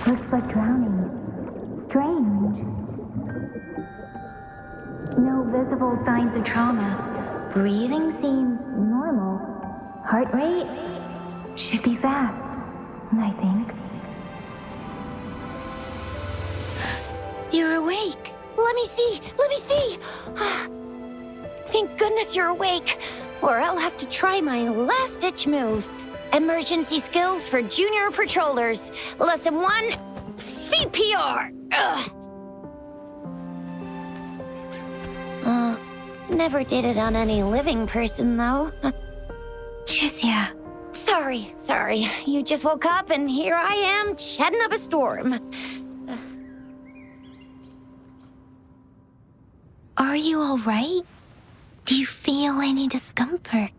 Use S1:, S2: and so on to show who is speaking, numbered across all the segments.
S1: looks like drowning. Strange. No visible signs of trauma. Breathing seems normal. Heart rate should be fast, I think.
S2: You're awake.
S3: Let me see. Thank goodness you're awake, or I'll have to try my last-ditch move. Emergency skills for junior patrollers. Lesson 1, CPR. Never did it on any living person, though.
S2: Tricia.
S3: Sorry. You just woke up, and here I am, chatting up a storm.
S2: Are you all right? Do you feel any discomfort?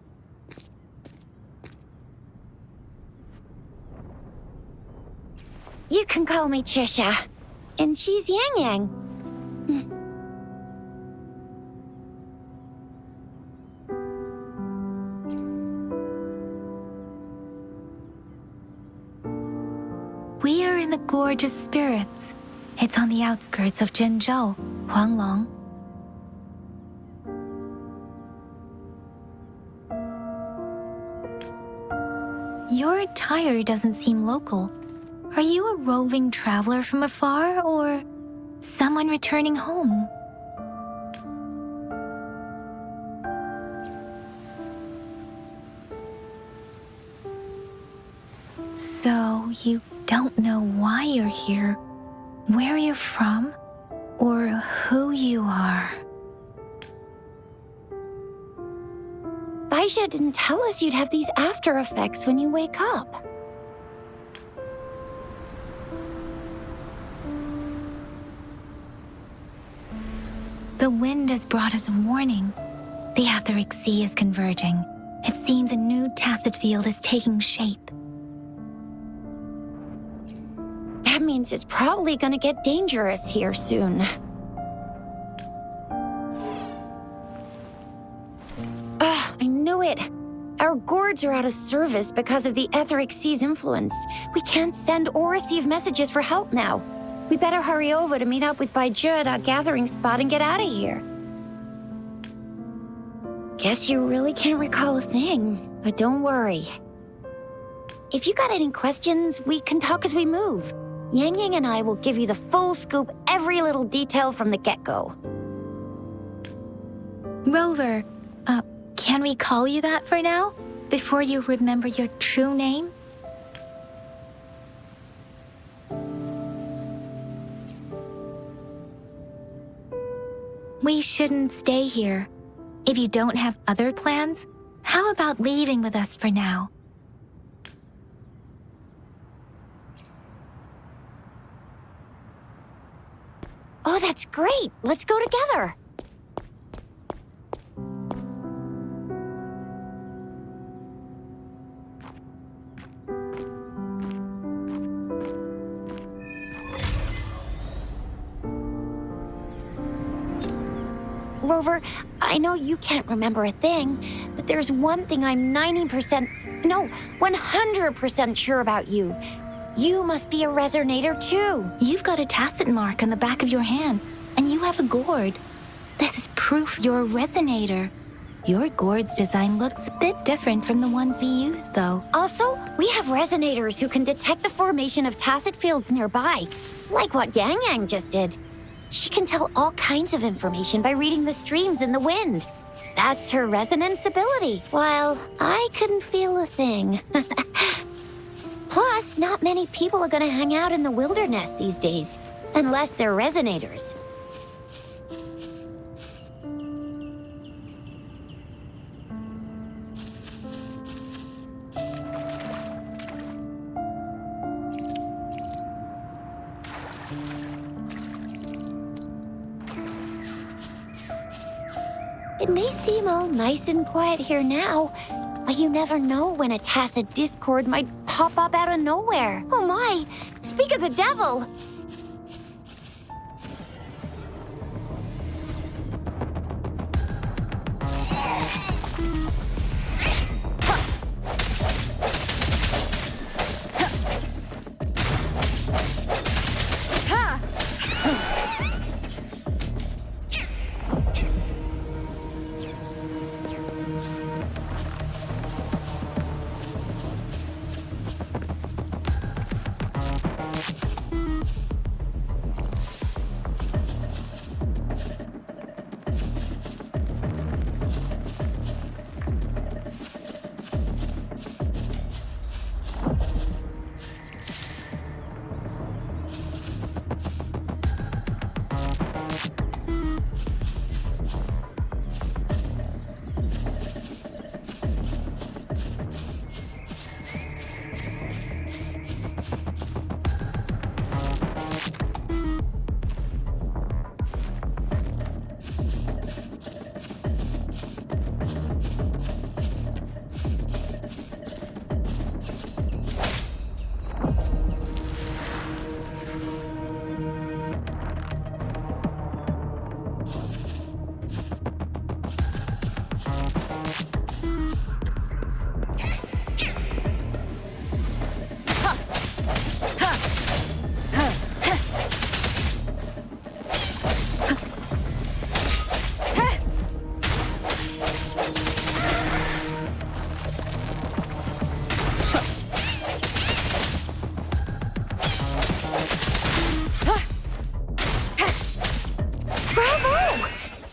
S3: You can call me Trisha, and she's Yang Yang.
S2: We are in the Gorge of Spirits. It's on the outskirts of Zhenzhou, Huanglong. Your attire doesn't seem local. Are you a roving traveler from afar, or someone returning home? So, you don't know why you're here, where you're from, or who you are.
S3: Baisha didn't tell us you'd have these after effects when you wake up.
S2: The wind has brought us a warning. The etheric sea is converging. It seems a new tacit field is taking shape.
S3: That means it's probably gonna get dangerous here soon. I knew it. Our gourds are out of service because of the etheric sea's influence. We can't send or receive messages for help now. We better hurry over to meet up with Baizhe at our gathering spot and get out of here. Guess you really can't recall a thing, but don't worry. If you got any questions, we can talk as we move. Yang Yang and I will give you the full scoop, every little detail from the get-go.
S2: Rover, can we call you that for now? Before you remember your true name? We shouldn't stay here. If you don't have other plans, how about leaving with us for now?
S3: Oh, that's great. Let's go together. Rover, I know you can't remember a thing, but there's one thing I'm 100% sure about you. You must be a resonator too.
S2: You've got a tacit mark on the back of your hand, and you have a gourd. This is proof you're a resonator. Your gourd's design looks a bit different from the ones we use, though.
S3: Also, we have resonators who can detect the formation of tacit fields nearby, like what Yang Yang just did. She can tell all kinds of information by reading the streams in the wind. That's her resonance ability, while I couldn't feel a thing. Plus, not many people are gonna hang out in the wilderness these days, unless they're resonators. It may seem all nice and quiet here now, but you never know when a tacit discord might pop up out of nowhere. Oh my! Speak of the devil!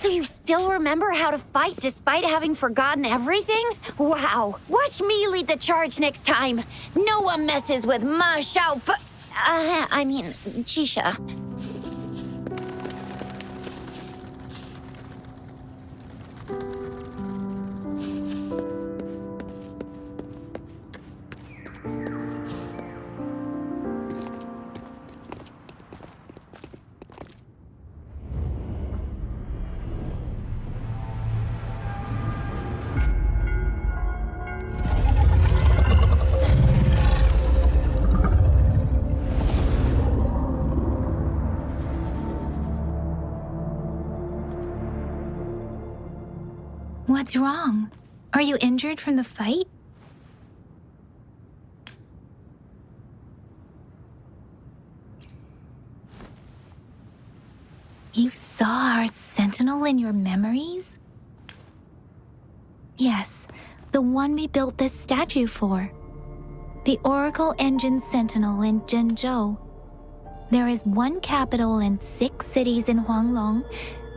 S3: So you still remember how to fight despite having forgotten everything? Wow. Watch me lead the charge next time. No one messes with my Chisha.
S2: What's wrong? Are you injured from the fight? You saw our sentinel in your memories? Yes, the one we built this statue for. The Oracle Engine Sentinel in Zhengzhou. There is one capital and 6 cities in Huanglong,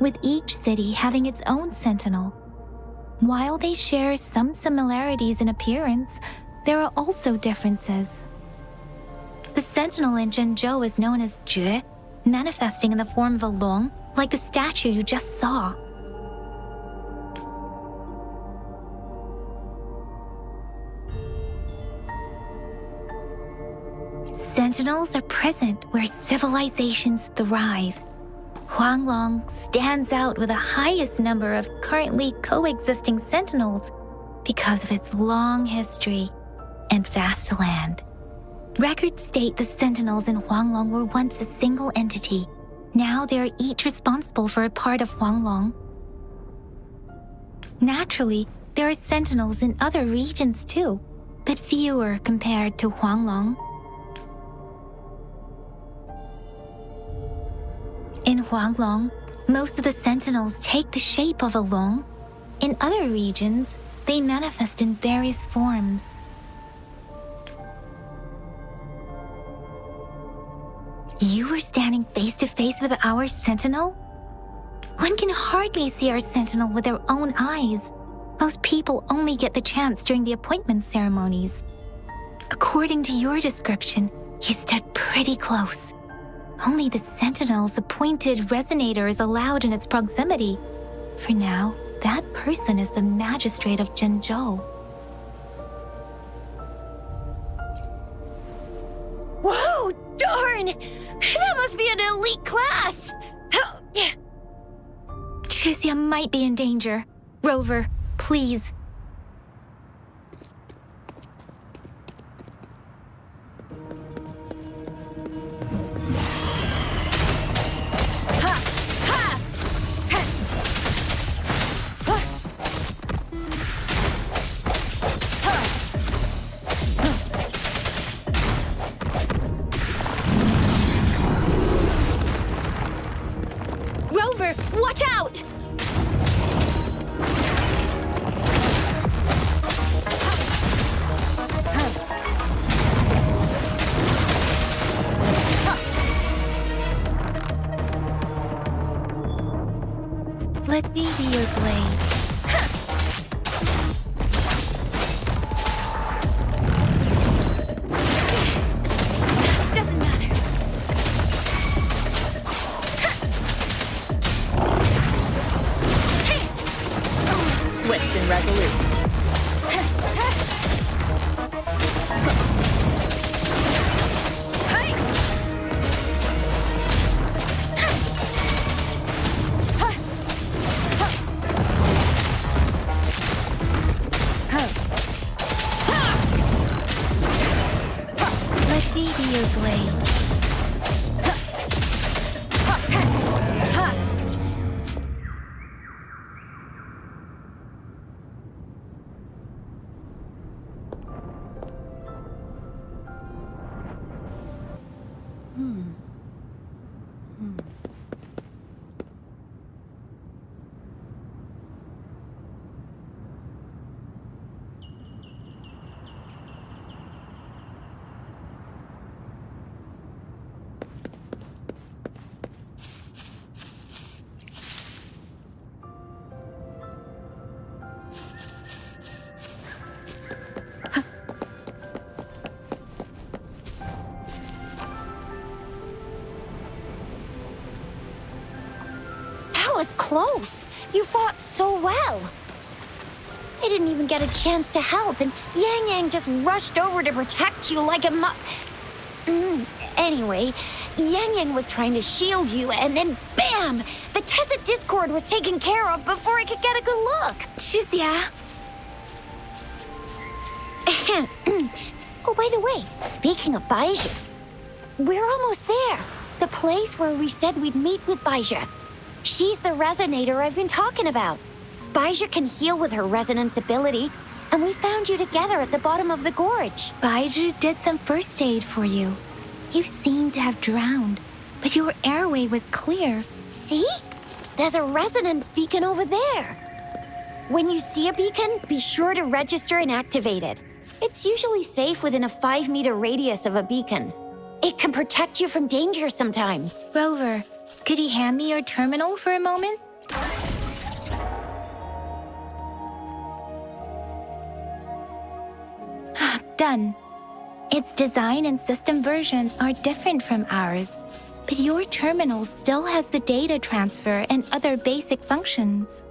S2: with each city having its own sentinel. While they share some similarities in appearance, there are also differences. The sentinel in Zhengzhou is known as Jue, manifesting in the form of a long, like the statue you just saw. Sentinels are present where civilizations thrive. Huanglong stands out with the highest number of currently coexisting sentinels because of its long history and vast land. Records state the sentinels in Huanglong were once a single entity. Now they are each responsible for a part of Huanglong. Naturally, there are sentinels in other regions too, but fewer compared to Huanglong. In Huanglong, most of the sentinels take the shape of a long. In other regions, they manifest in various forms. You were standing face to face with our sentinel? One can hardly see our sentinel with their own eyes. Most people only get the chance during the appointment ceremonies. According to your description, you stood pretty close. Only the sentinel's appointed resonator is allowed in its proximity. For now, that person is the magistrate of Zhengzhou.
S3: Whoa, darn! That must be an elite class!
S2: Chixia might be in danger. Rover, please.
S3: Watch out!
S2: Let me be your blade. Doesn't matter.
S4: Swift and resolute.
S2: Let me be your blade.
S3: was close. You fought so well. I didn't even get a chance to help, and Yang Yang just rushed over to protect you like a Anyway, Yang Yang was trying to shield you, and then bam! The Tacit Discord was taken care of before I could get a good look.
S2: Shizia.
S3: Oh, by the way, speaking of Baizhi, we're almost there. The place where we said we'd meet with Baizhi. She's the resonator I've been talking about. Baizhi can heal with her resonance ability, and we found you together at the bottom of the gorge.
S2: Baizhi did some first aid for you. You seemed to have drowned, but your airway was clear.
S3: See? There's a resonance beacon over there. When you see a beacon, be sure to register and activate it. It's usually safe within a 5-meter radius of a beacon. It can protect you from danger sometimes.
S2: Rover, could you hand me your terminal for a moment? Done. Its design and system version are different from ours, but your terminal still has the data transfer and other basic functions.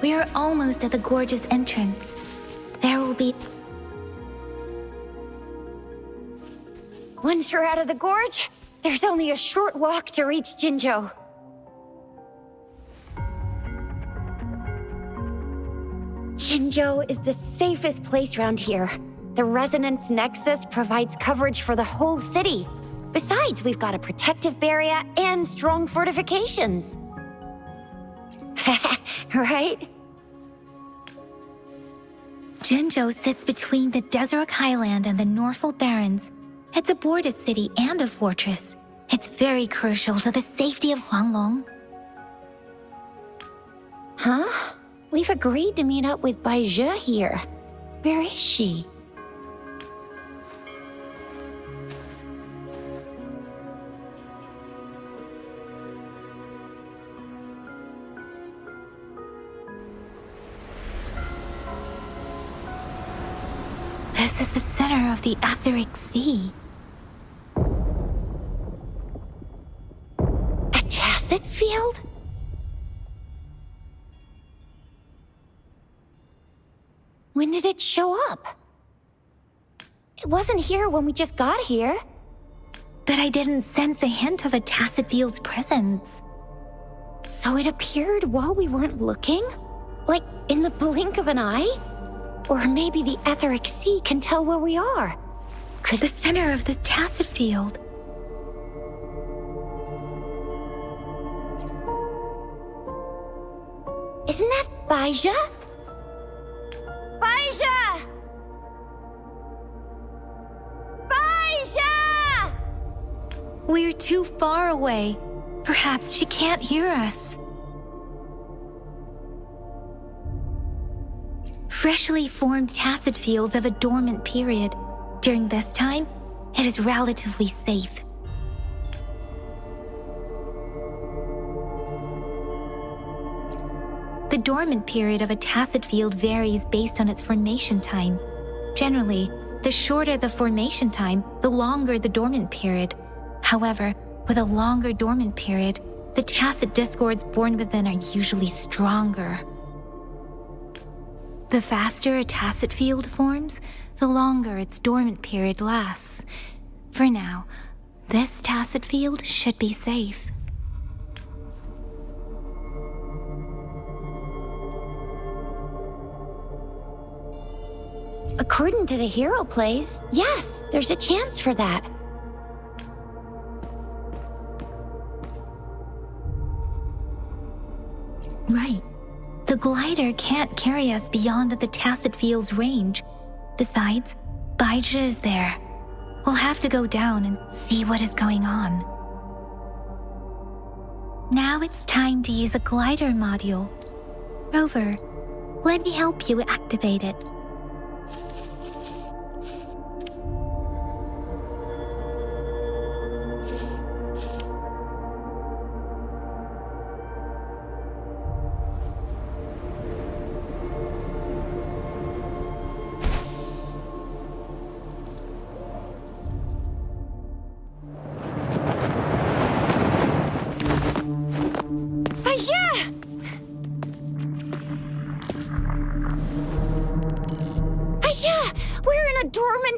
S2: We are almost at the gorge's entrance. There will be...
S3: Once you're out of the gorge, there's only a short walk to reach Jinzhou. Jinzhou is the safest place around here. The Resonance Nexus provides coverage for the whole city. Besides, we've got a protective barrier and strong fortifications. Right?
S2: Jinzhou sits between the Desert Highland and the Norfolk Barrens. It's a border city and a fortress. It's very crucial to the safety of Huanglong.
S3: Huh? We've agreed to meet up with Baizhi here. Where is she?
S2: This is the center of the Etheric Sea.
S3: A tacit field? When did it show up? It wasn't here when we just got here.
S2: But I didn't sense a hint of a tacit field's presence.
S3: So it appeared while we weren't looking? Like in the blink of an eye? Or maybe the Etheric Sea can tell where we are.
S2: Could the center of the tacit field?
S3: Isn't that Baizhi? Baizhi! Baizhi!
S2: We're too far away. Perhaps she can't hear us. Freshly formed tacit fields have a dormant period. During this time, it is relatively safe. The dormant period of a tacit field varies based on its formation time. Generally, the shorter the formation time, the longer the dormant period. However, with a longer dormant period, the tacit discords born within are usually stronger. The faster a tacit field forms, the longer its dormant period lasts. For now, this tacit field should be safe.
S3: According to the hero plays, yes, there's a chance for that.
S2: Right. The glider can't carry us beyond the tacit field's range. Besides, Baizhi is there. We'll have to go down and see what is going on. Now it's time to use the glider module. Rover, Let me help you activate it.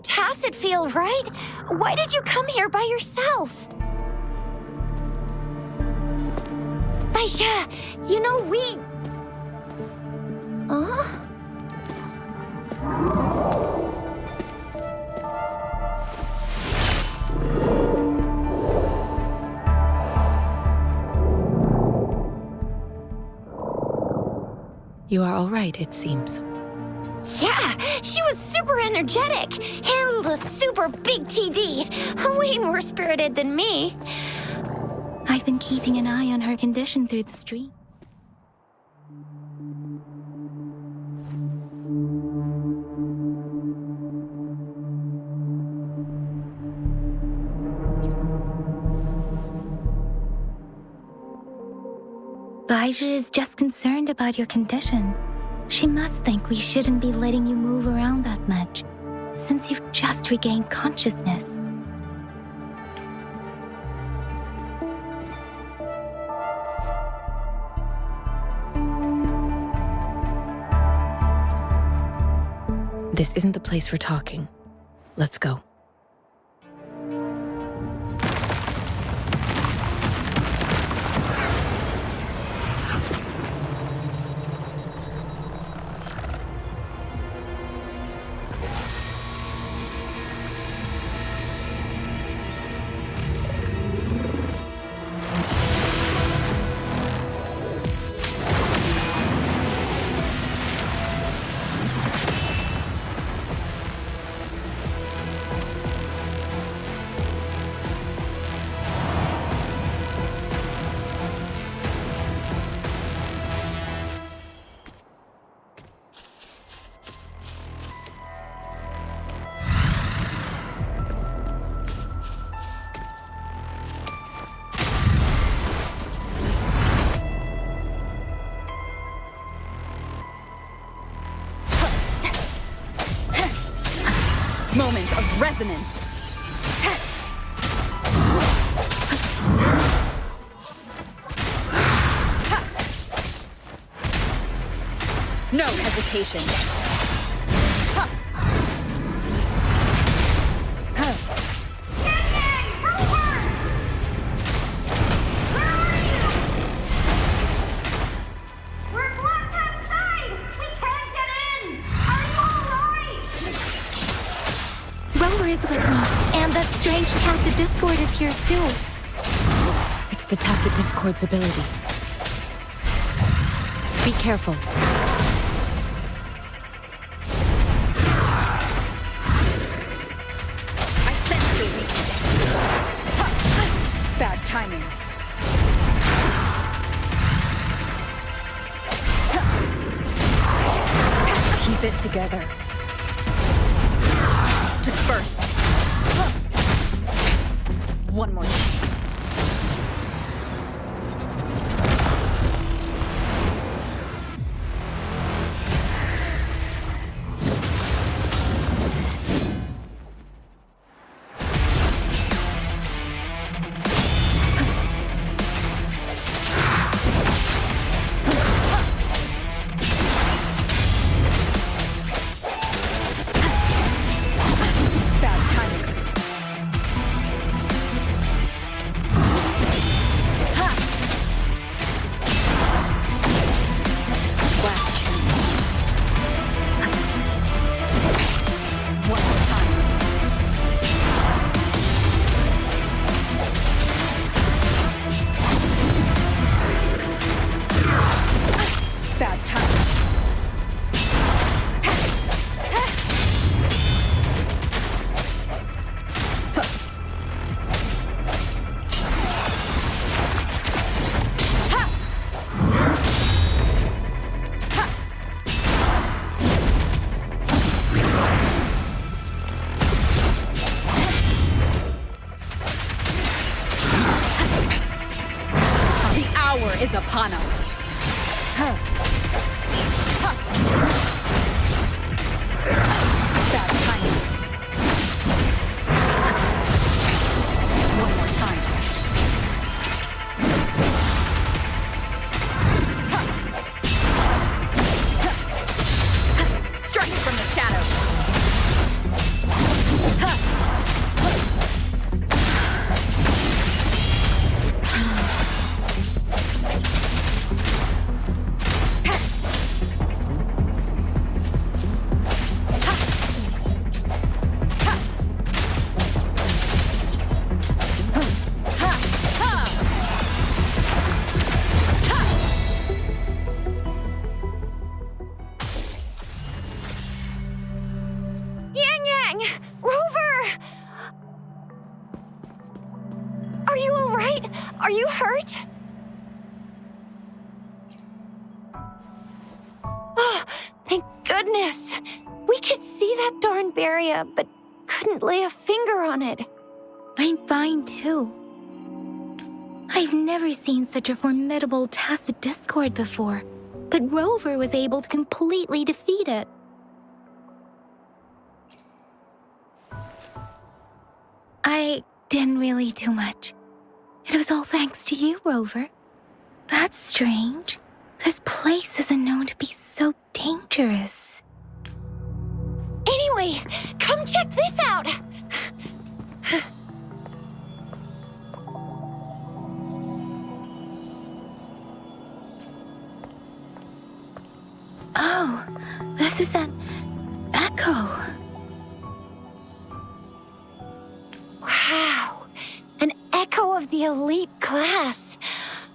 S3: Tacit field, right? Why did you come here by yourself? Baisha, you know we... Huh?
S4: You are all right, it seems.
S3: Yeah, she was super energetic. Handled a super big TD. Way more spirited than me.
S2: I've been keeping an eye on her condition through the stream. Baija is just concerned about your condition. She must think we shouldn't be letting you move around that much, since you've just regained consciousness.
S4: This isn't the place for talking. Let's go. Moment of resonance. No hesitation.
S2: Is with me, and that strange tacit discord is here too.
S4: It's the tacit discord's ability. Be careful. I sense your weakness. Bad timing. Keep it together. Disperse. One more time.
S3: Yang! Rover! Are you all right? Are you hurt? Oh, thank goodness. We could see that darn barrier, but couldn't lay a finger on it.
S2: I'm fine too. I've never seen such a formidable tacit discord before, but Rover was able to completely defeat it. I didn't really do much. It was all thanks to you, Rover. That's strange. This place isn't known to be so dangerous.
S3: Anyway, come check this out!
S2: Oh, this is an echo.
S3: Wow, an echo of the elite class.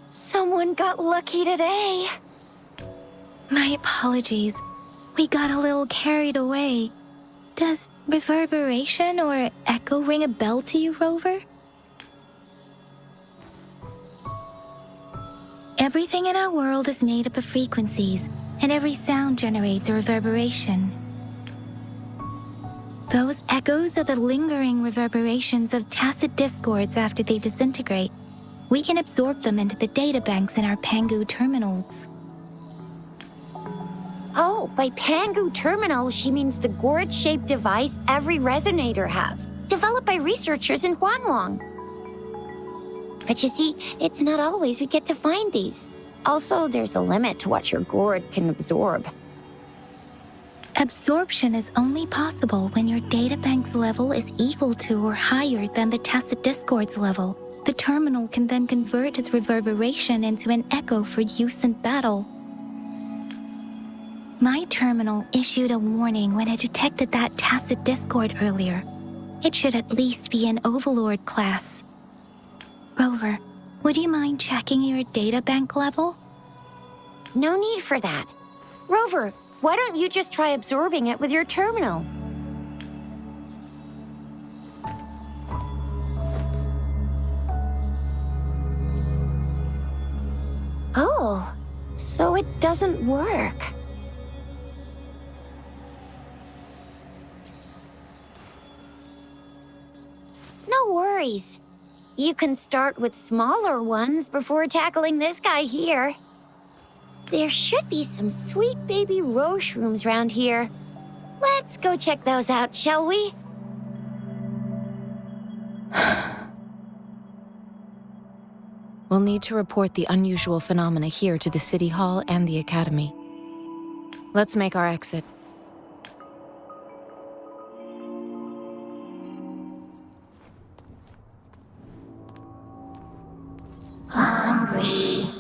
S3: Someone got lucky today.
S2: My apologies. We got a little carried away. Does reverberation or echo ring a bell to you, Rover? Everything in our world is made up of frequencies, and every sound generates a reverberation. Those echoes are the lingering reverberations of tacit discords after they disintegrate. We can absorb them into the data banks in our Pangu terminals.
S3: Oh, by Pangu terminal, she means the gourd-shaped device every resonator has, developed by researchers in Huanglong. But you see, it's not always we get to find these. Also, there's a limit to what your gourd can absorb.
S2: Absorption is only possible when your databank's level is equal to or higher than the tacit discord's level. The terminal can then convert its reverberation into an echo for use in battle. My terminal issued a warning when it detected that tacit discord earlier. It should at least be an Overlord class. Rover, would you mind checking your databank level?
S3: No need for that. Rover, why don't you just try absorbing it with your terminal? Oh, so it doesn't work. No worries. You can start with smaller ones before tackling this guy here. There should be some sweet baby rose shrooms around here. Let's go check those out, shall we?
S4: We'll need to report the unusual phenomena here to the City Hall and the Academy. Let's make our exit.
S1: Hungry.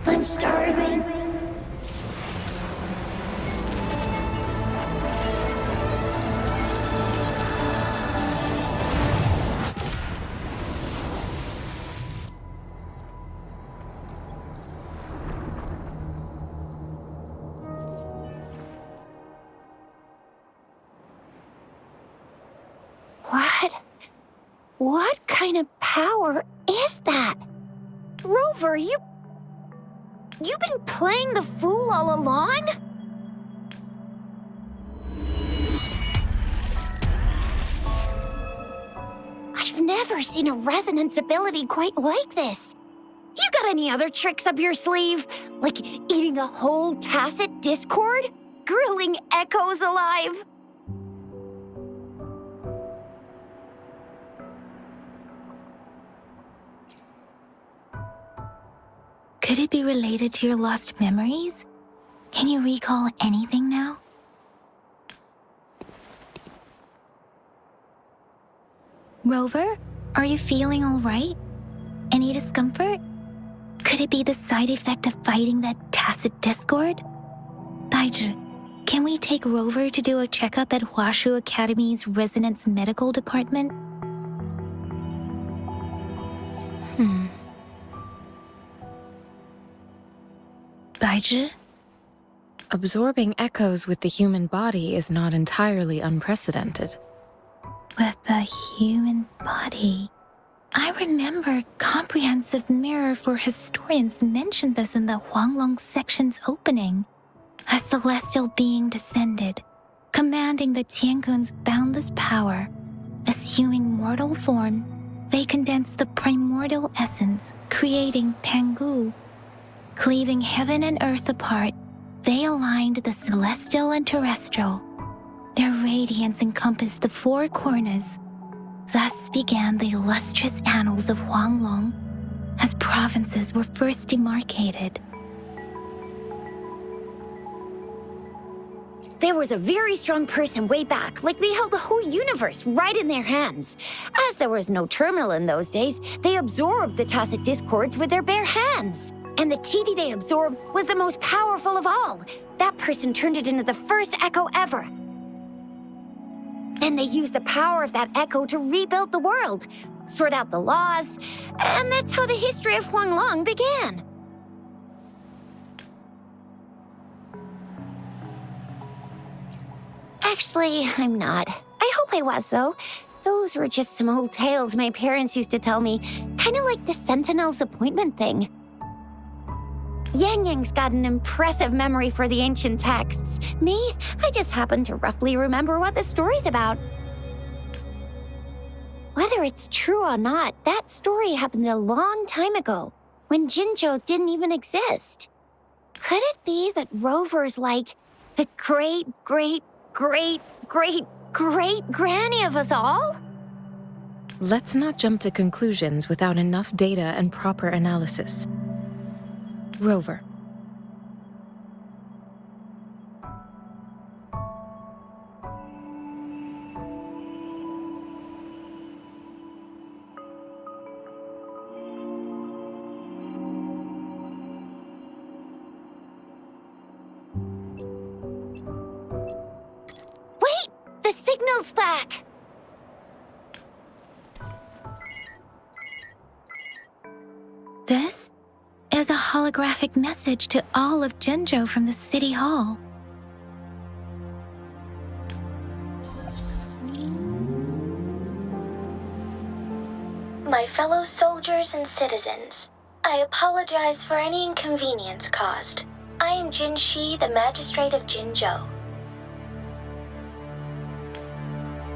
S1: I'm starving.
S3: What kind of power is that? Rover, you've been playing the fool all along? I've never seen a resonance ability quite like this. You got any other tricks up your sleeve? Like eating a whole tacit discord? Grilling echoes alive?
S2: Could it be related to your lost memories? Can you recall anything now? Rover, are you feeling all right? Any discomfort? Could it be the side effect of fighting that tacit discord? Daiju, can we take Rover to do a checkup at Hwashu Academy's Resonance Medical Department? Daiju?
S4: Absorbing echoes with the human body is not entirely unprecedented.
S2: With the human body. I remember comprehensive mirror for historians mentioned this in the Huanglong section's opening. A celestial being descended, commanding the Tiankun's boundless power. Assuming mortal form, they condensed the primordial essence, creating Pangu. Cleaving heaven and earth apart, they aligned the celestial and terrestrial. Their radiance encompassed the four corners. Thus began the illustrious annals of Huanglong, as provinces were first demarcated.
S3: There was a very strong person way back, like they held the whole universe right in their hands. As there was no terminal in those days, they absorbed the tacit discords with their bare hands. And the TD they absorbed was the most powerful of all. That person turned it into the first echo ever. Then they used the power of that echo to rebuild the world, sort out the laws, and that's how the history of Huanglong began. Actually, I'm not. I hope I was, though. Those were just some old tales my parents used to tell me, kind of like the Sentinel's appointment thing. Yang Yang's got an impressive memory for the ancient texts. Me, I just happen to roughly remember what the story's about. Whether it's true or not, that story happened a long time ago, when Jinzhou didn't even exist. Could it be that Rover's like the great-great-great-great-great-granny of us all?
S4: Let's not jump to conclusions without enough data and proper analysis. Rover.
S3: Wait! The signal's back!
S2: This is a holographic message to all of Jinzhou from the City Hall.
S1: My fellow soldiers and citizens, I apologize for any inconvenience caused. I am Jin Shi, the magistrate of Jinzhou.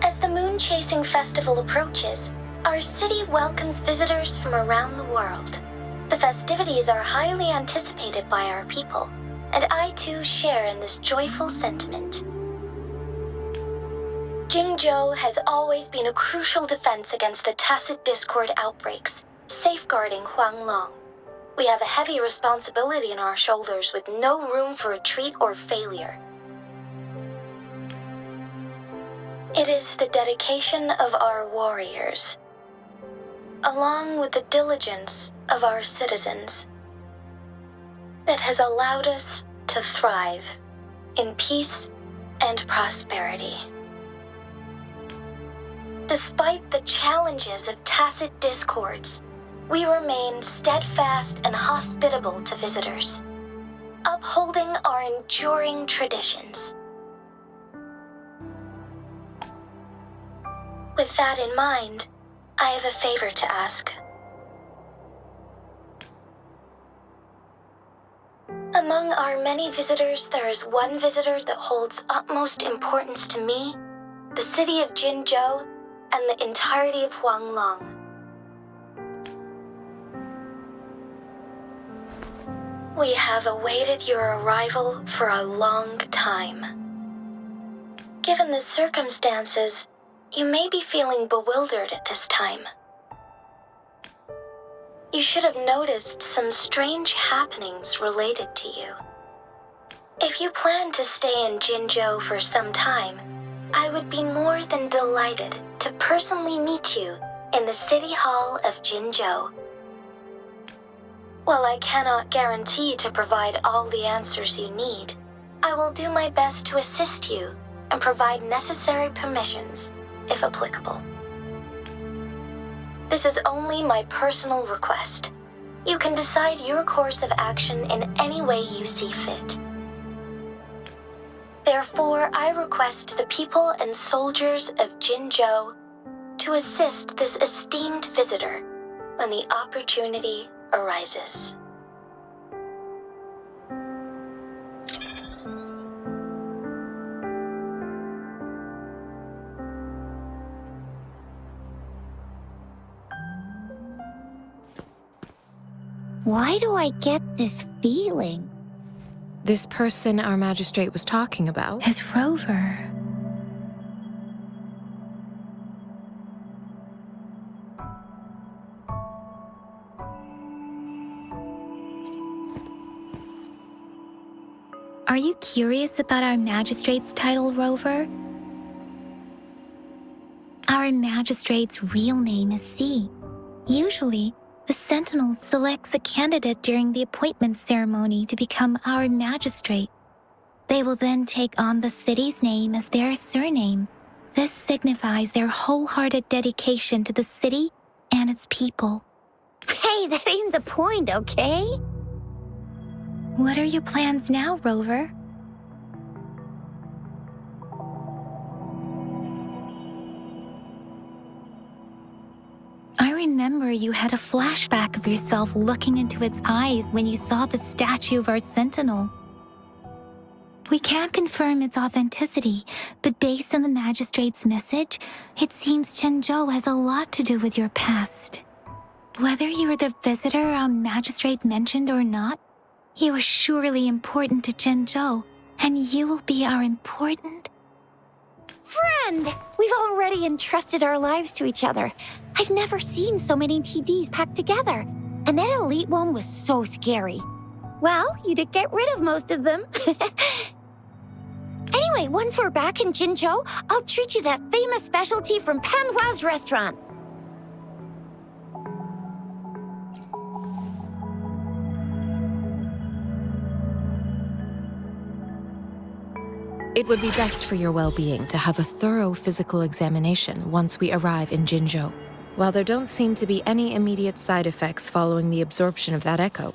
S1: As the moon-chasing festival approaches, our city welcomes visitors from around the world. The festivities are highly anticipated by our people, and I too share in this joyful sentiment. Jinzhou has always been a crucial defense against the tacit discord outbreaks, safeguarding Huanglong. We have a heavy responsibility on our shoulders with no room for retreat or failure. It is the dedication of our warriors, along with the diligence of our citizens, that has allowed us to thrive in peace and prosperity. Despite the challenges of tacit discords, we remain steadfast and hospitable to visitors, upholding our enduring traditions. With that in mind, I have a favor to ask. Among our many visitors, there is one visitor that holds utmost importance to me, the city of Jinzhou, and the entirety of Huanglong. We have awaited your arrival for a long time. Given the circumstances, you may be feeling bewildered at this time. You should have noticed some strange happenings related to you. If you plan to stay in Jinzhou for some time, I would be more than delighted to personally meet you in the City Hall of Jinzhou. While I cannot guarantee to provide all the answers you need, I will do my best to assist you and provide necessary permissions, if applicable. This is only my personal request. You can decide your course of action in any way you see fit. Therefore, I request the people and soldiers of Jinzhou to assist this esteemed visitor when the opportunity arises.
S3: Why do I get this feeling?
S4: This person our magistrate was talking about?
S2: As Rover. Are you curious about our magistrate's title, Rover? Our magistrate's real name is C. Usually, the Sentinel selects a candidate during the appointment ceremony to become our magistrate. They will then take on the city's name as their surname. This signifies their wholehearted dedication to the city and its people.
S3: Hey, that ain't the point, okay?
S2: What are your plans now, Rover? I remember you had a flashback of yourself looking into its eyes when you saw the statue of our sentinel. We can't confirm its authenticity, but based on the magistrate's message, it seems Jinzhou has a lot to do with your past. Whether you are the visitor our magistrate mentioned or not, you are surely important to Jinzhou, and you will be our important...
S3: Friend! We've already entrusted our lives to each other. I've never seen so many TDs packed together, and that elite one was so scary. Well, you did get rid of most of them. Anyway, once we're back in Jinzhou, I'll treat you that famous specialty from Panhua's restaurant.
S4: It would be best for your well-being to have a thorough physical examination once we arrive in Jinzhou. While there don't seem to be any immediate side effects following the absorption of that echo,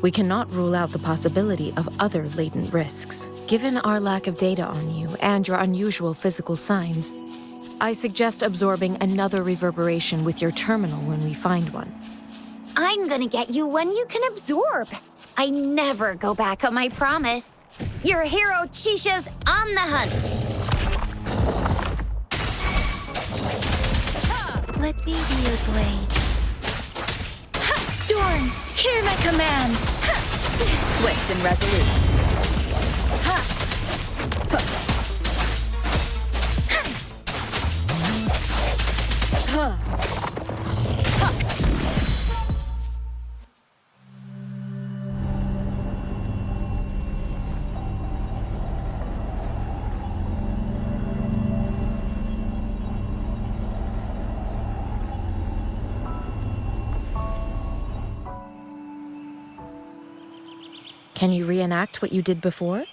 S4: we cannot rule out the possibility of other latent risks. Given our lack of data on you and your unusual physical signs, I suggest absorbing another reverberation with your terminal when we find one.
S3: I'm gonna get you one you can absorb. I never go back on my promise. Your hero Chisha's on the hunt.
S2: Let me be your blade. Storm, hear my command!
S5: Swift and resolute.
S4: Can you reenact what you did before?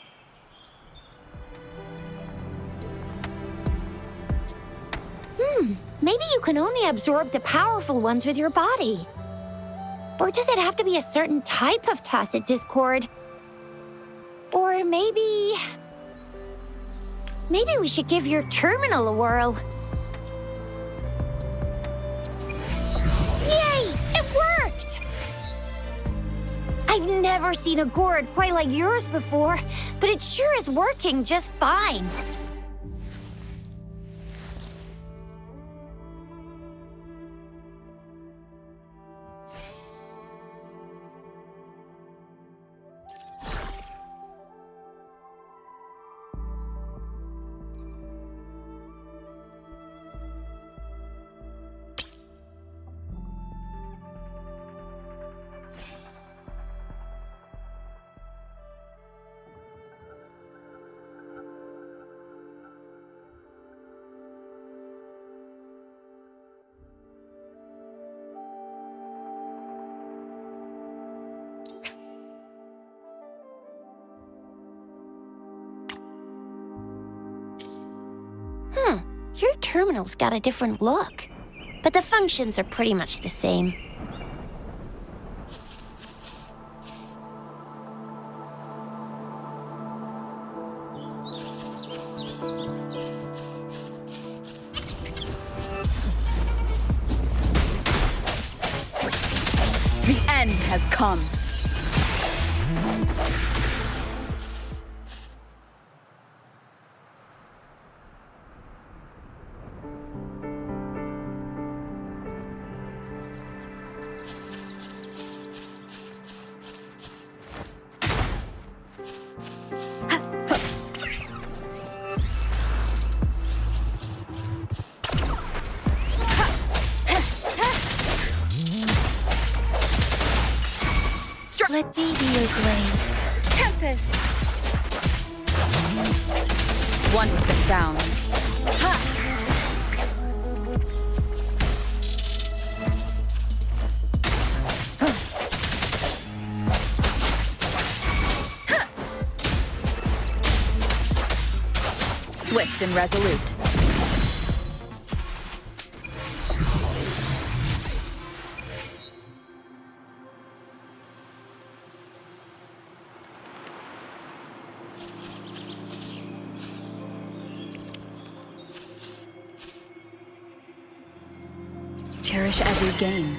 S3: Maybe you can only absorb the powerful ones with your body. Or does it have to be a certain type of tacit discord? Or maybe we should give your terminal a whirl. Yay! It worked! I've never seen a gourd quite like yours before, but it sure is working just fine. Your terminal's got a different look, but the functions are pretty much the same.
S5: The end has come.
S2: Let me be your blade.
S5: Tempest! One with the sounds. Swift and resolute. Cherish every gain.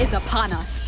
S5: Is upon us.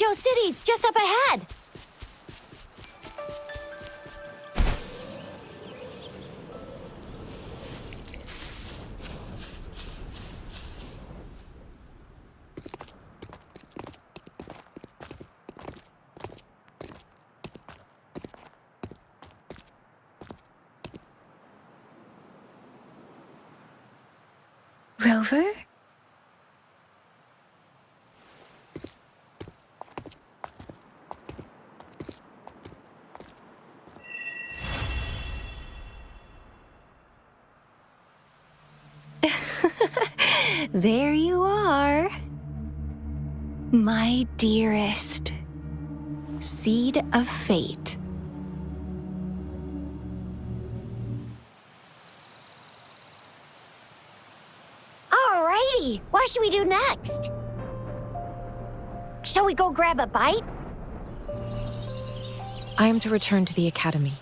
S3: Jinzhou City's just up ahead.
S2: Rover? There you are. My dearest. Seed of fate.
S3: Alrighty, what should we do next? Shall we go grab a bite?
S4: I am to return to the Academy.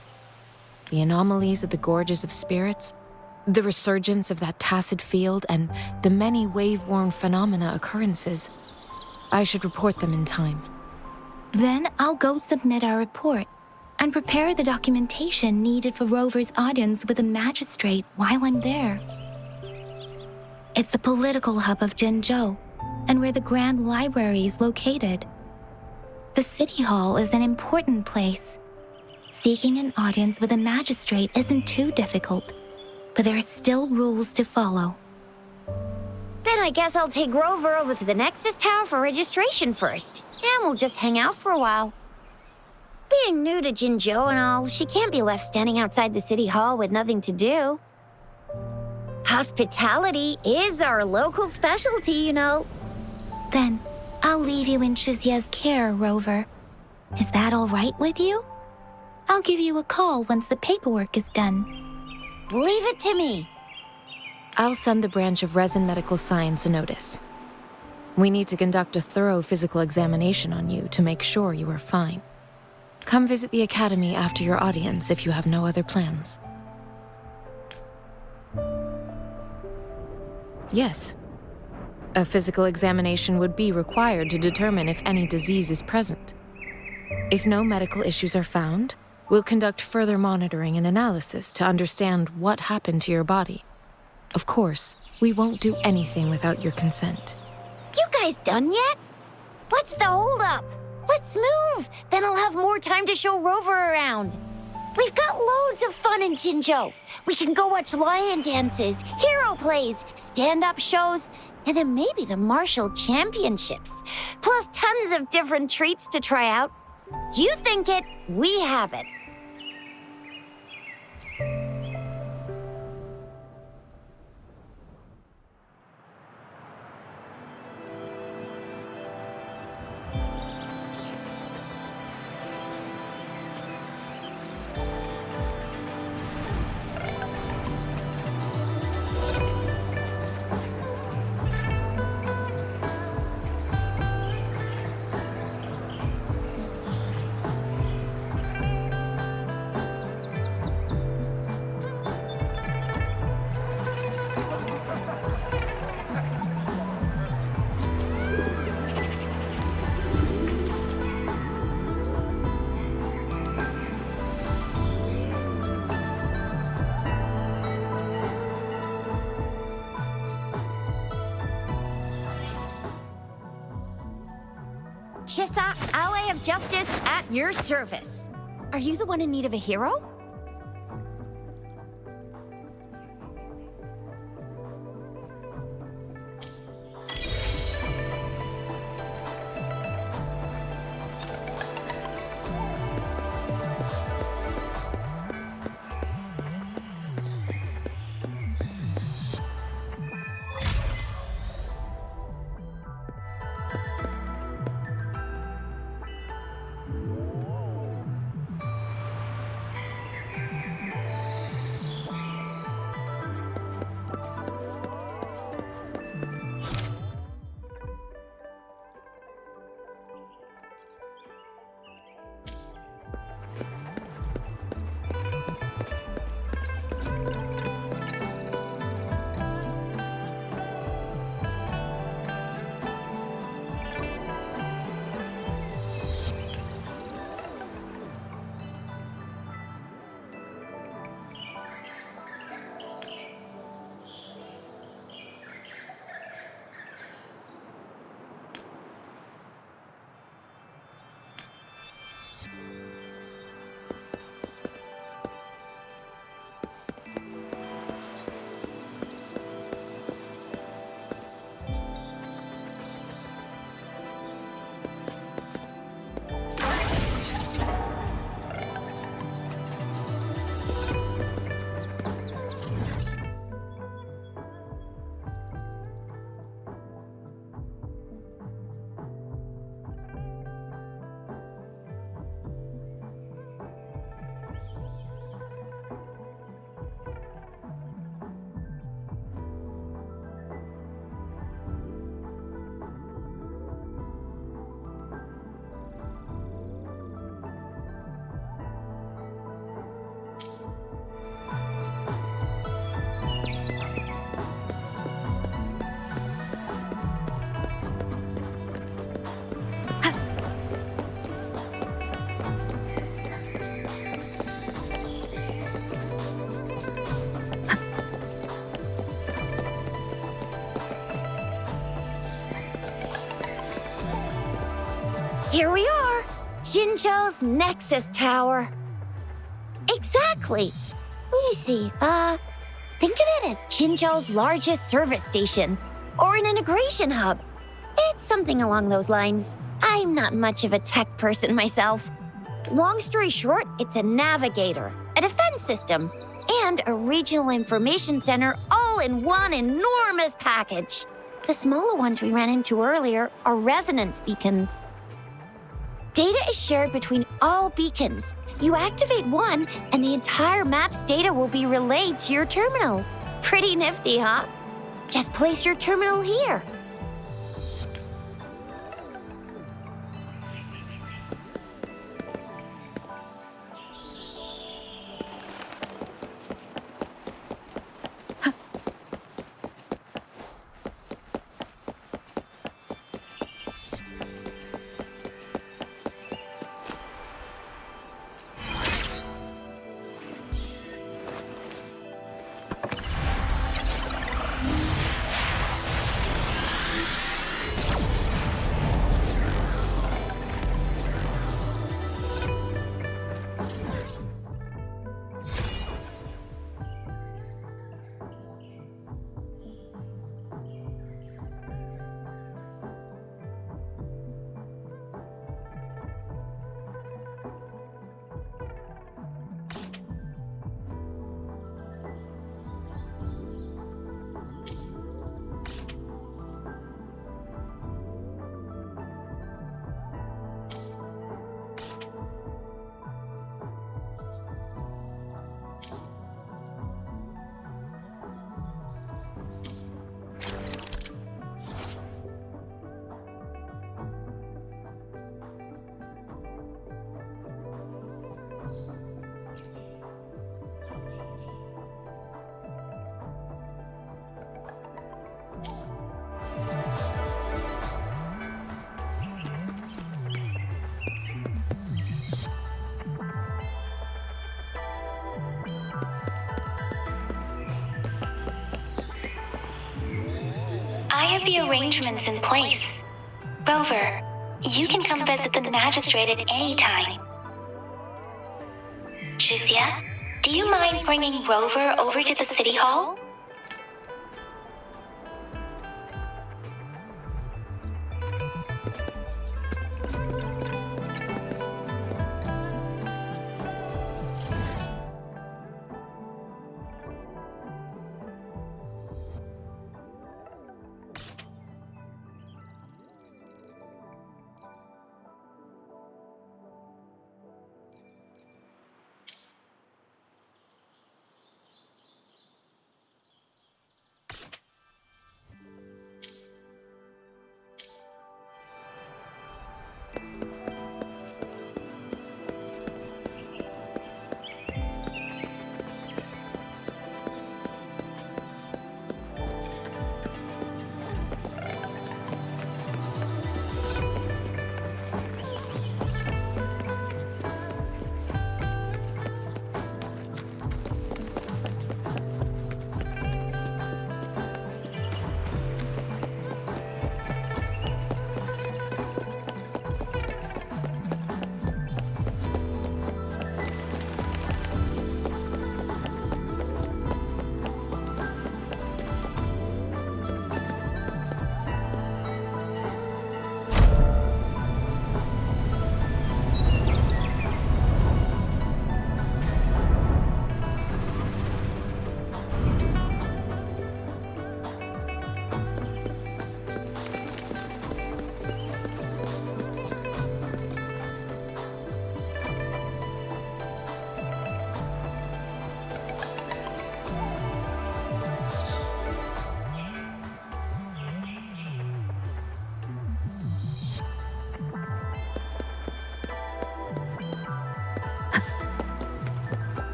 S4: The anomalies of the Gorges of Spirits, the resurgence of that tacit field, and the many wave-worn phenomena occurrences. I should report them in time.
S2: Then I'll go submit our report and prepare the documentation needed for Rover's audience with a magistrate while I'm there. It's the political hub of Jinzhou, and where the Grand Library is located. The City Hall is an important place. Seeking an audience with a magistrate isn't too difficult, but there are still rules to follow.
S3: Then I guess I'll take Rover over to the Nexus Tower for registration first, and we'll just hang out for a while. Being new to Jinzhou and all, she can't be left standing outside the City Hall with nothing to do. Hospitality is our local specialty, you know.
S2: Then I'll leave you in Shizia's care, Rover. Is that all right with you? I'll give you a call once the paperwork is done.
S3: Leave it to me.
S4: I'll send the branch of Resin Medical Science a notice. We need to conduct a thorough physical examination on you to make sure you are fine. Come visit the Academy after your audience if you have no other plans. Yes. A physical examination would be required to determine if any disease is present. If no medical issues are found, we'll conduct further monitoring and analysis to understand what happened to your body. Of course, we won't do anything without your consent.
S3: You guys done yet? What's the holdup? Let's move. Then I'll have more time to show Rover around. We've got loads of fun in Jinzhou. We can go watch lion dances, hero plays, stand-up shows, and then maybe the martial championships. Plus tons of different treats to try out. You think it, we have it. Chisa, ally of justice, at your service. Are you the one in need of a hero? Here we are, Jinzhou's Nexus Tower. Exactly. Let me see, think of it as Jinzhou's largest service station, or an integration hub. It's something along those lines. I'm not much of a tech person myself. Long story short, it's a navigator, a defense system, and a regional information center all in one enormous package. The smaller ones we ran into earlier are resonance beacons. Data is shared between all beacons. You activate one, and the entire map's data will be relayed to your terminal. Pretty nifty, huh? Just place your terminal here.
S1: I have the arrangements in place. Rover, you can come visit the magistrate at any time. Juzia, do you mind bringing Rover over to the city hall?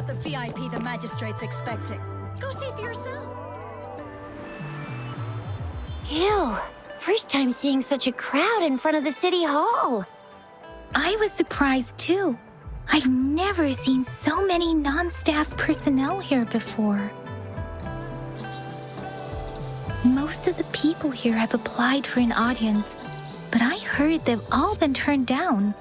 S6: The VIP the magistrate's expecting. Go see for yourself.
S3: Ew, first time seeing such a crowd in front of the city hall.
S2: I was surprised too. I've never seen so many non-staff personnel here before. Most of the people here have applied for an audience, but I heard they've all been turned down.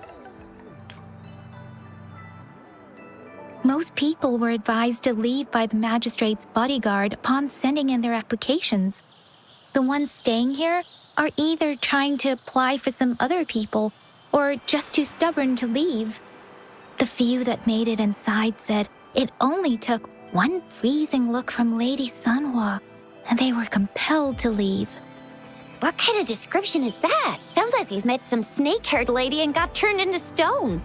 S2: Most people were advised to leave by the magistrate's bodyguard upon sending in their applications. The ones staying here are either trying to apply for some other people or just too stubborn to leave. The few that made it inside said it only took one freezing look from Lady Sanhua, and they were compelled to leave.
S3: What kind of description is that? Sounds like they've met some snake-haired lady and got turned into stone.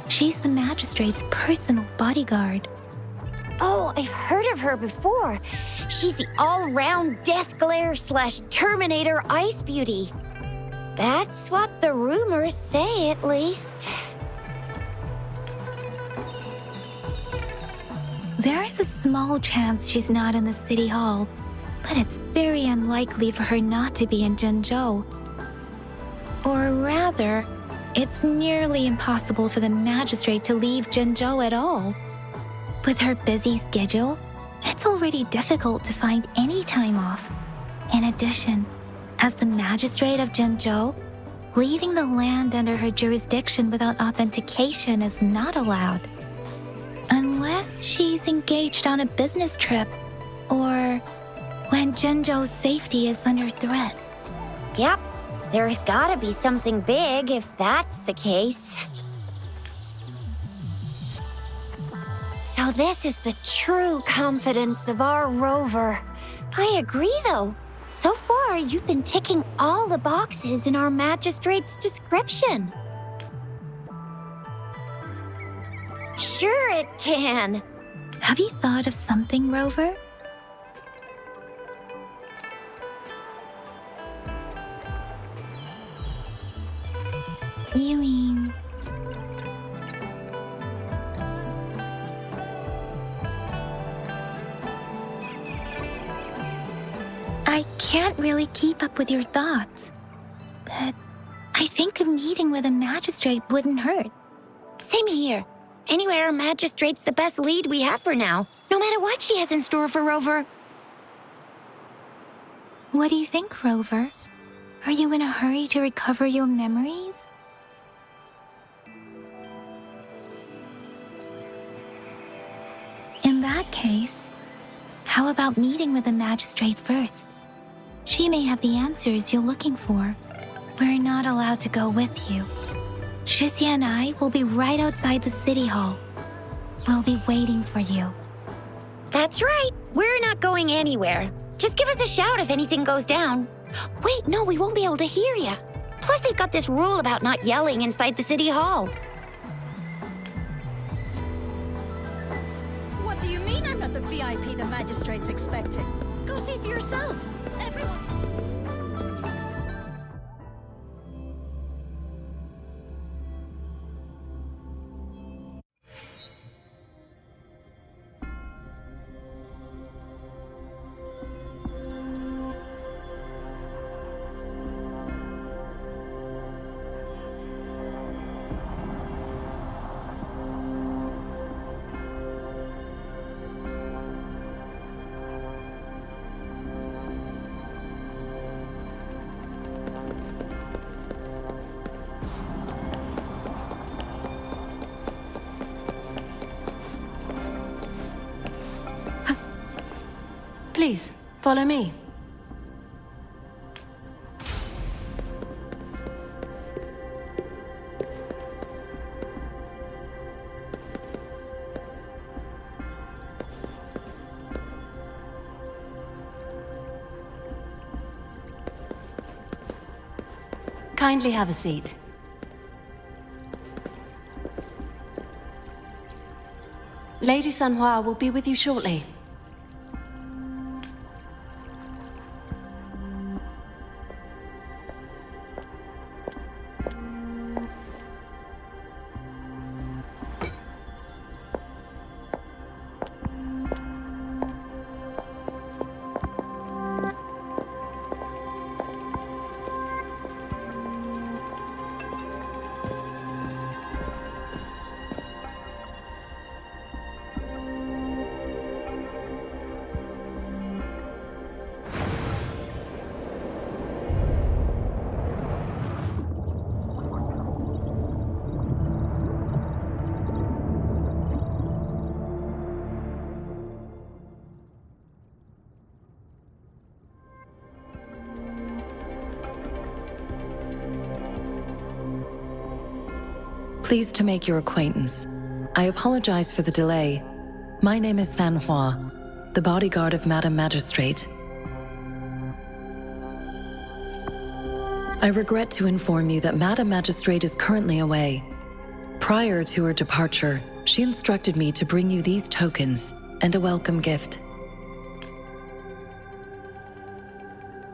S2: She's the magistrate's personal bodyguard.
S3: Oh, I've heard of her before. She's the all-round death glare / Terminator ice beauty. That's what the rumors say, at least.
S2: There is a small chance she's not in the city hall, but it's very unlikely for her not to be in Zhengzhou. Or rather, it's nearly impossible for the magistrate to leave Zhengzhou at all. With her busy schedule, it's already difficult to find any time off. In addition, as the magistrate of Zhengzhou, leaving the land under her jurisdiction without authentication is not allowed. Unless she's engaged on a business trip, or when Zhengzhou's safety is under threat.
S3: Yep, there's gotta be something big if that's the case. So this is the true confidence of our rover. I agree, though. So far, you've been ticking all the boxes in our magistrate's description. Sure it can.
S2: Have you thought of something, Rover? You mean... I can't really keep up with your thoughts, but I think a meeting with a magistrate wouldn't hurt.
S3: Same here. Anyway, our magistrate's the best lead we have for now, no matter what she has in store for Rover.
S2: What do you think, Rover? Are you in a hurry to recover your memories? In that case, how about meeting with the magistrate first? She may have the answers you're looking for. We're not allowed to go with you. Shixia and I will be right outside the city hall. We'll be waiting for you.
S3: That's right. We're not going anywhere. Just give us a shout if anything goes down. Wait, no, we won't be able to hear you. Plus, they've got this rule about not yelling inside the city hall.
S6: What do you mean I'm not the VIP the magistrate's expecting? Go see for yourself. Everyone's...
S7: Please, follow me. Kindly have a seat. Lady Sanhua will be with you shortly.
S8: Pleased to make your acquaintance. I apologize for the delay. My name is Sanhua, the bodyguard of Madame Magistrate. I regret to inform you that Madame Magistrate is currently away. Prior to her departure, she instructed me to bring you these tokens and a welcome gift.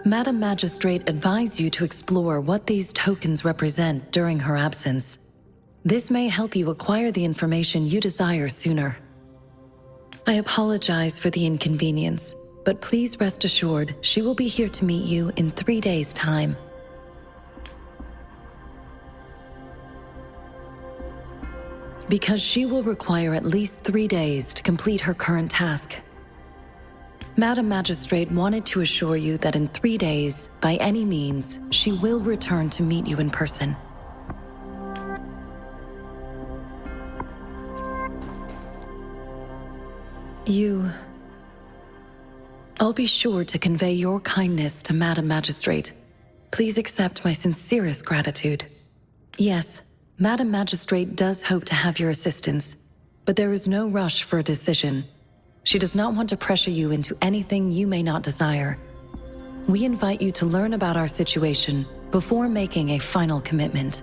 S8: Madame Magistrate advised you to explore what these tokens represent during her absence. This may help you acquire the information you desire sooner. I apologize for the inconvenience, but please rest assured she will be here to meet you in 3 days' time. Because she will require at least 3 days to complete her current task. Madame Magistrate wanted to assure you that in 3 days, by any means, she will return to meet you in person. I'll be sure to convey your kindness to Madame Magistrate. Please accept my sincerest gratitude. Yes, Madame Magistrate does hope to have your assistance, but there is no rush for a decision. She does not want to pressure you into anything you may not desire. We invite you to learn about our situation before making a final commitment.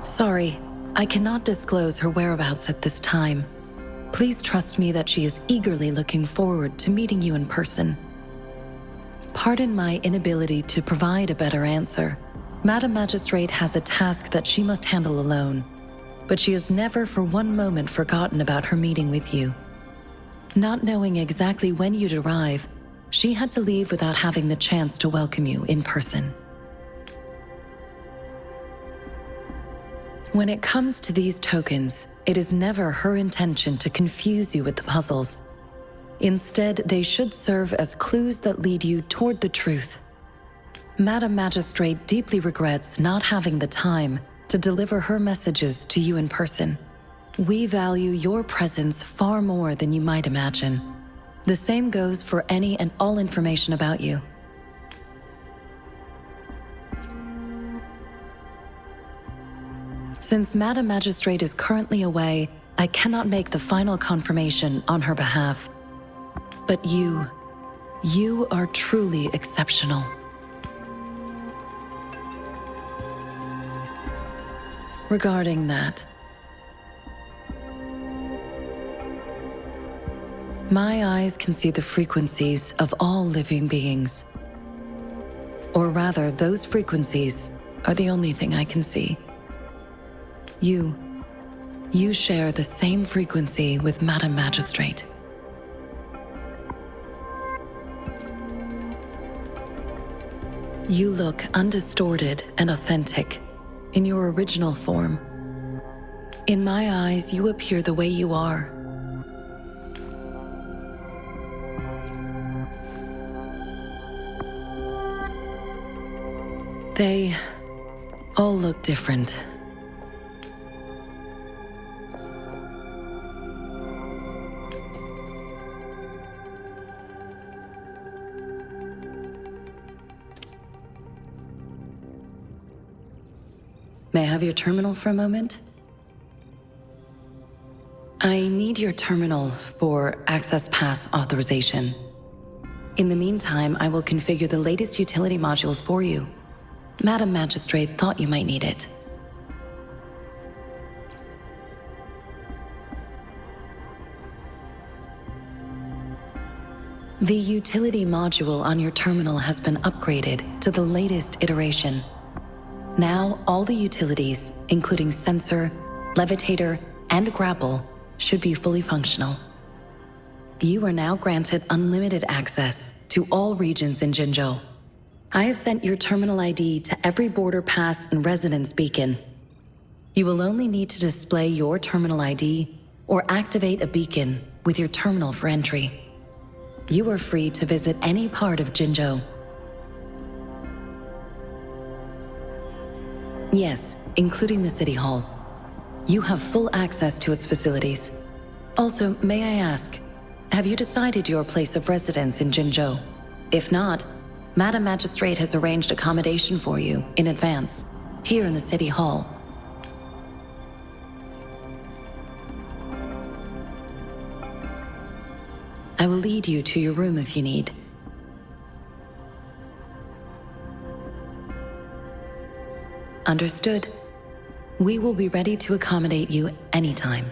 S8: Sorry, I cannot disclose her whereabouts at this time. Please trust me that she is eagerly looking forward to meeting you in person. Pardon my inability to provide a better answer. Madame Magistrate has a task that she must handle alone, but she has never for one moment forgotten about her meeting with you. Not knowing exactly when you'd arrive, she had to leave without having the chance to welcome you in person. When it comes to these tokens, it is never her intention to confuse you with the puzzles. Instead, they should serve as clues that lead you toward the truth. Madame Magistrate deeply regrets not having the time to deliver her messages to you in person. We value your presence far more than you might imagine. The same goes for any and all information about you. Since Madame Magistrate is currently away, I cannot make the final confirmation on her behalf. But you are truly exceptional. Regarding that, my eyes can see the frequencies of all living beings. Or rather, those frequencies are the only thing I can see. You share the same frequency with Madame Magistrate. You look undistorted and authentic in your original form. In my eyes, you appear the way you are. They all look different. May I have your terminal for a moment? I need your terminal for Access Pass authorization. In the meantime, I will configure the latest utility modules for you. Madame Magistrate thought you might need it. The utility module on your terminal has been upgraded to the latest iteration. Now, all the utilities, including sensor, levitator, and grapple, should be fully functional. You are now granted unlimited access to all regions in Jinzhou. I have sent your terminal ID to every border pass and residence beacon. You will only need to display your terminal ID or activate a beacon with your terminal for entry. You are free to visit any part of Jinzhou. Yes, including the City Hall. You have full access to its facilities. Also, may I ask, have you decided your place of residence in Jinzhou? If not, Madame Magistrate has arranged accommodation for you in advance. here in the City Hall. I will lead you to your room if you need. Understood. We will be ready to accommodate you anytime.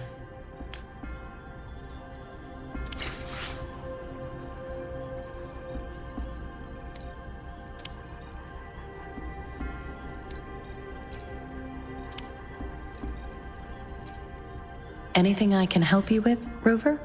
S8: Anything I can help you with, Rover?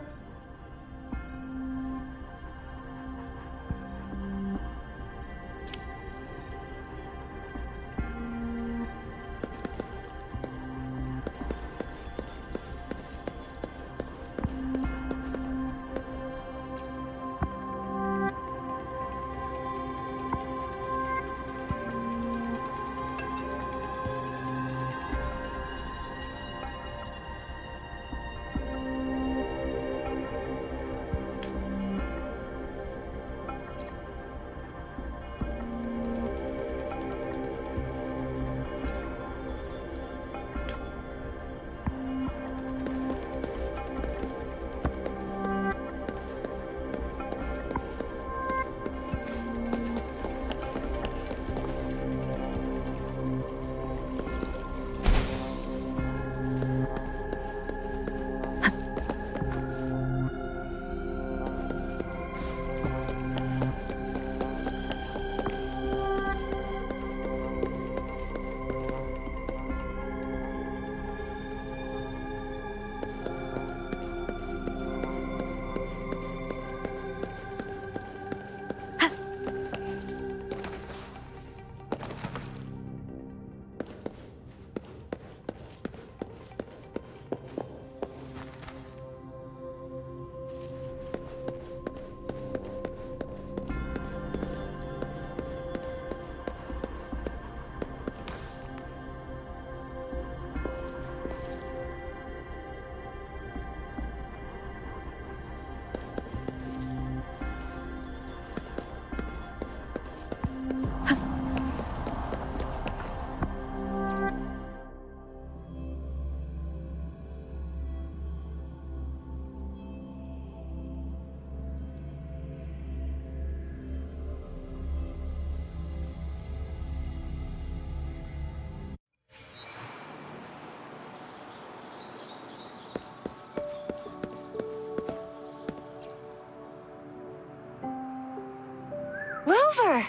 S3: Rover!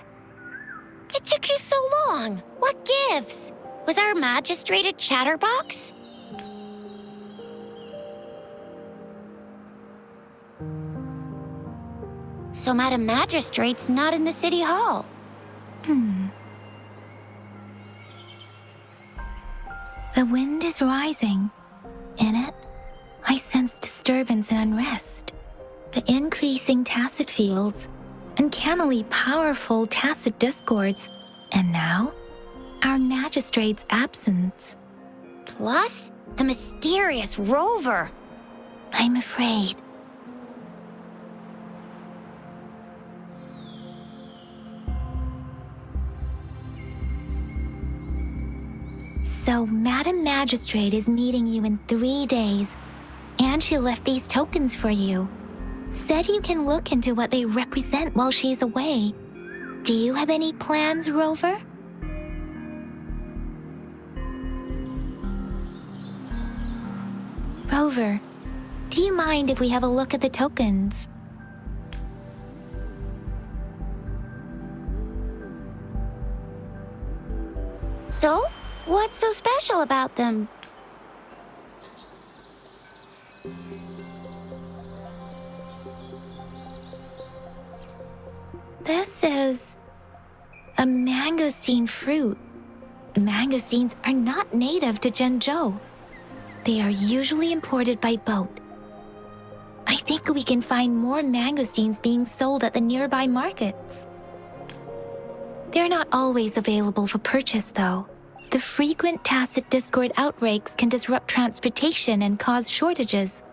S3: It took you so long. What gives? Was our magistrate a chatterbox? So Madam Magistrate's not in the City Hall.
S2: The wind is rising. In it, I sense disturbance and unrest. The increasing tacit fields, uncannily powerful tacit discords, and now, our magistrate's absence.
S3: Plus, the mysterious Rover.
S2: I'm afraid. So, Madam Magistrate is meeting you in 3 days, and she left these tokens for you. Said you can look into what they represent while she's away. Do you have any plans, Rover? Rover, do you mind if we have a look at the tokens?
S3: So, what's so special about them?
S2: This is a mangosteen fruit. Mangosteens are not native to Zhengzhou. They are usually imported by boat. I think we can find more mangosteens being sold at the nearby markets. They're not always available for purchase, though. The frequent tacit discord outbreaks can disrupt transportation and cause shortages.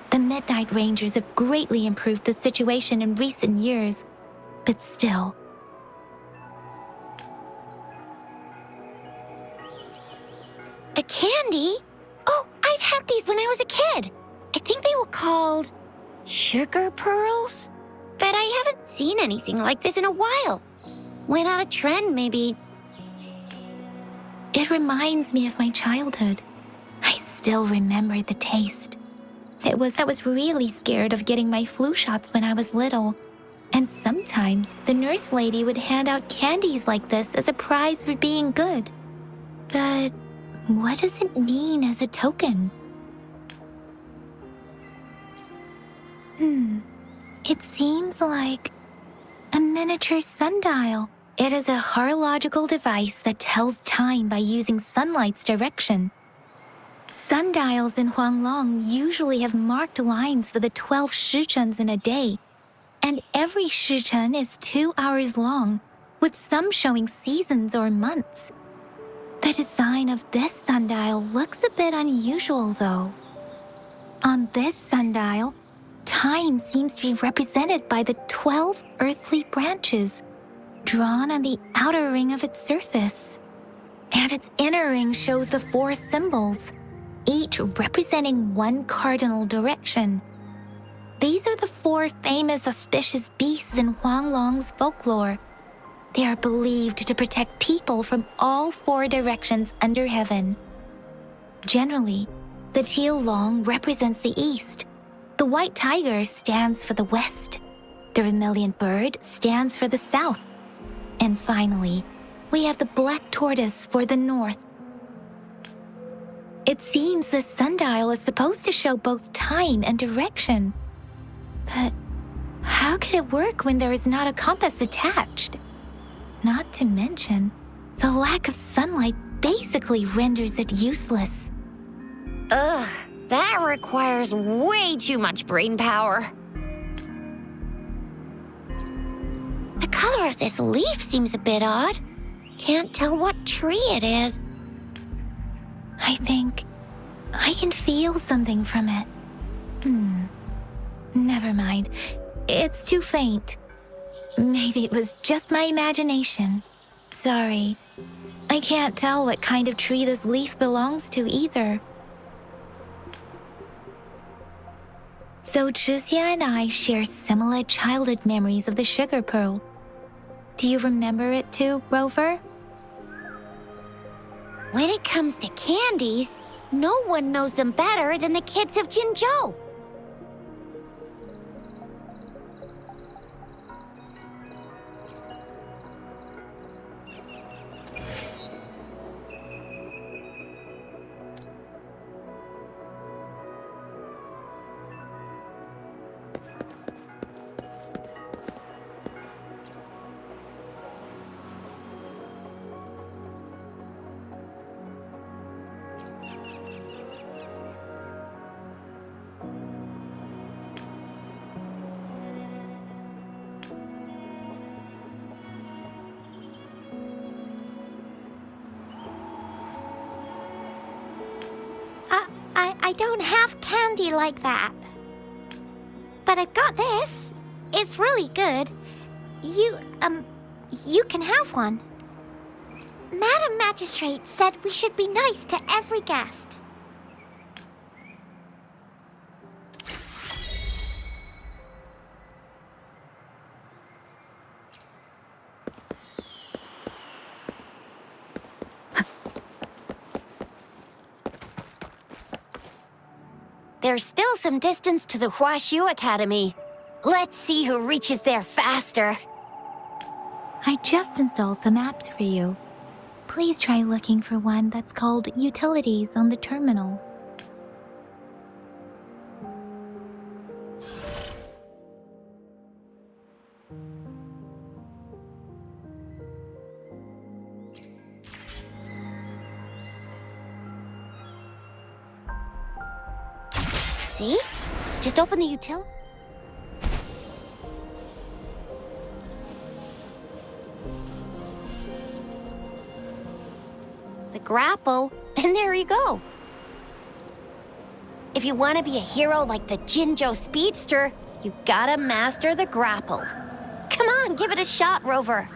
S2: The Midnight Rangers have greatly improved the situation in recent years, but still.
S3: A candy? Oh, I've had these when I was a kid. I think they were called sugar pearls. But I haven't seen anything like this in a while. Went out of trend, maybe.
S2: It reminds me of my childhood. I still remember the taste. I was really scared of getting my flu shots when I was little. And sometimes the nurse lady would hand out candies like this as a prize for being good. But what does it mean as a token? It seems like a miniature sundial. It is a horological device that tells time by using sunlight's direction. Sundials in Huanglong usually have marked lines for the 12 shichens in a day, and every shichen is 2 hours long, with some showing seasons or months. The design of this sundial looks a bit unusual, though. On this sundial, time seems to be represented by the 12 earthly branches, drawn on the outer ring of its surface. And its inner ring shows the 4 symbols, each representing one cardinal direction. These are the 4 famous auspicious beasts in Huanglong's folklore. They are believed to protect people from all 4 directions under heaven. Generally, the teal long represents the east. The white tiger stands for the west. The vermilion bird stands for the south. And finally, we have the black tortoise for the north. It seems the sundial is supposed to show both time and direction. But how could it work when there is not a compass attached? Not to mention, the lack of sunlight basically renders it useless.
S3: Ugh, that requires way too much brain power. The color of this leaf seems a bit odd. Can't tell what tree it is.
S2: I think I can feel something from it. Never mind. It's too faint. Maybe it was just my imagination. Sorry. I can't tell what kind of tree this leaf belongs to either. So Zhixia and I share similar childhood memories of the sugar pearl. Do you remember it too, Rover?
S3: When it comes to candies, no one knows them better than the kids of Jinzhou.
S9: I don't have candy like that. But I've got this. It's really good. You can have one. Madam Magistrate said we should be nice to every guest.
S3: There's still some distance to the Huaxiu Academy. Let's see who reaches there faster.
S2: I just installed some apps for you. Please try looking for one that's called Utilities on the terminal.
S3: See? Just open the util. The grapple, and there you go. If you want to be a hero like the Jinzhou Speedster, you gotta master the grapple. Come on, give it a shot, Rover.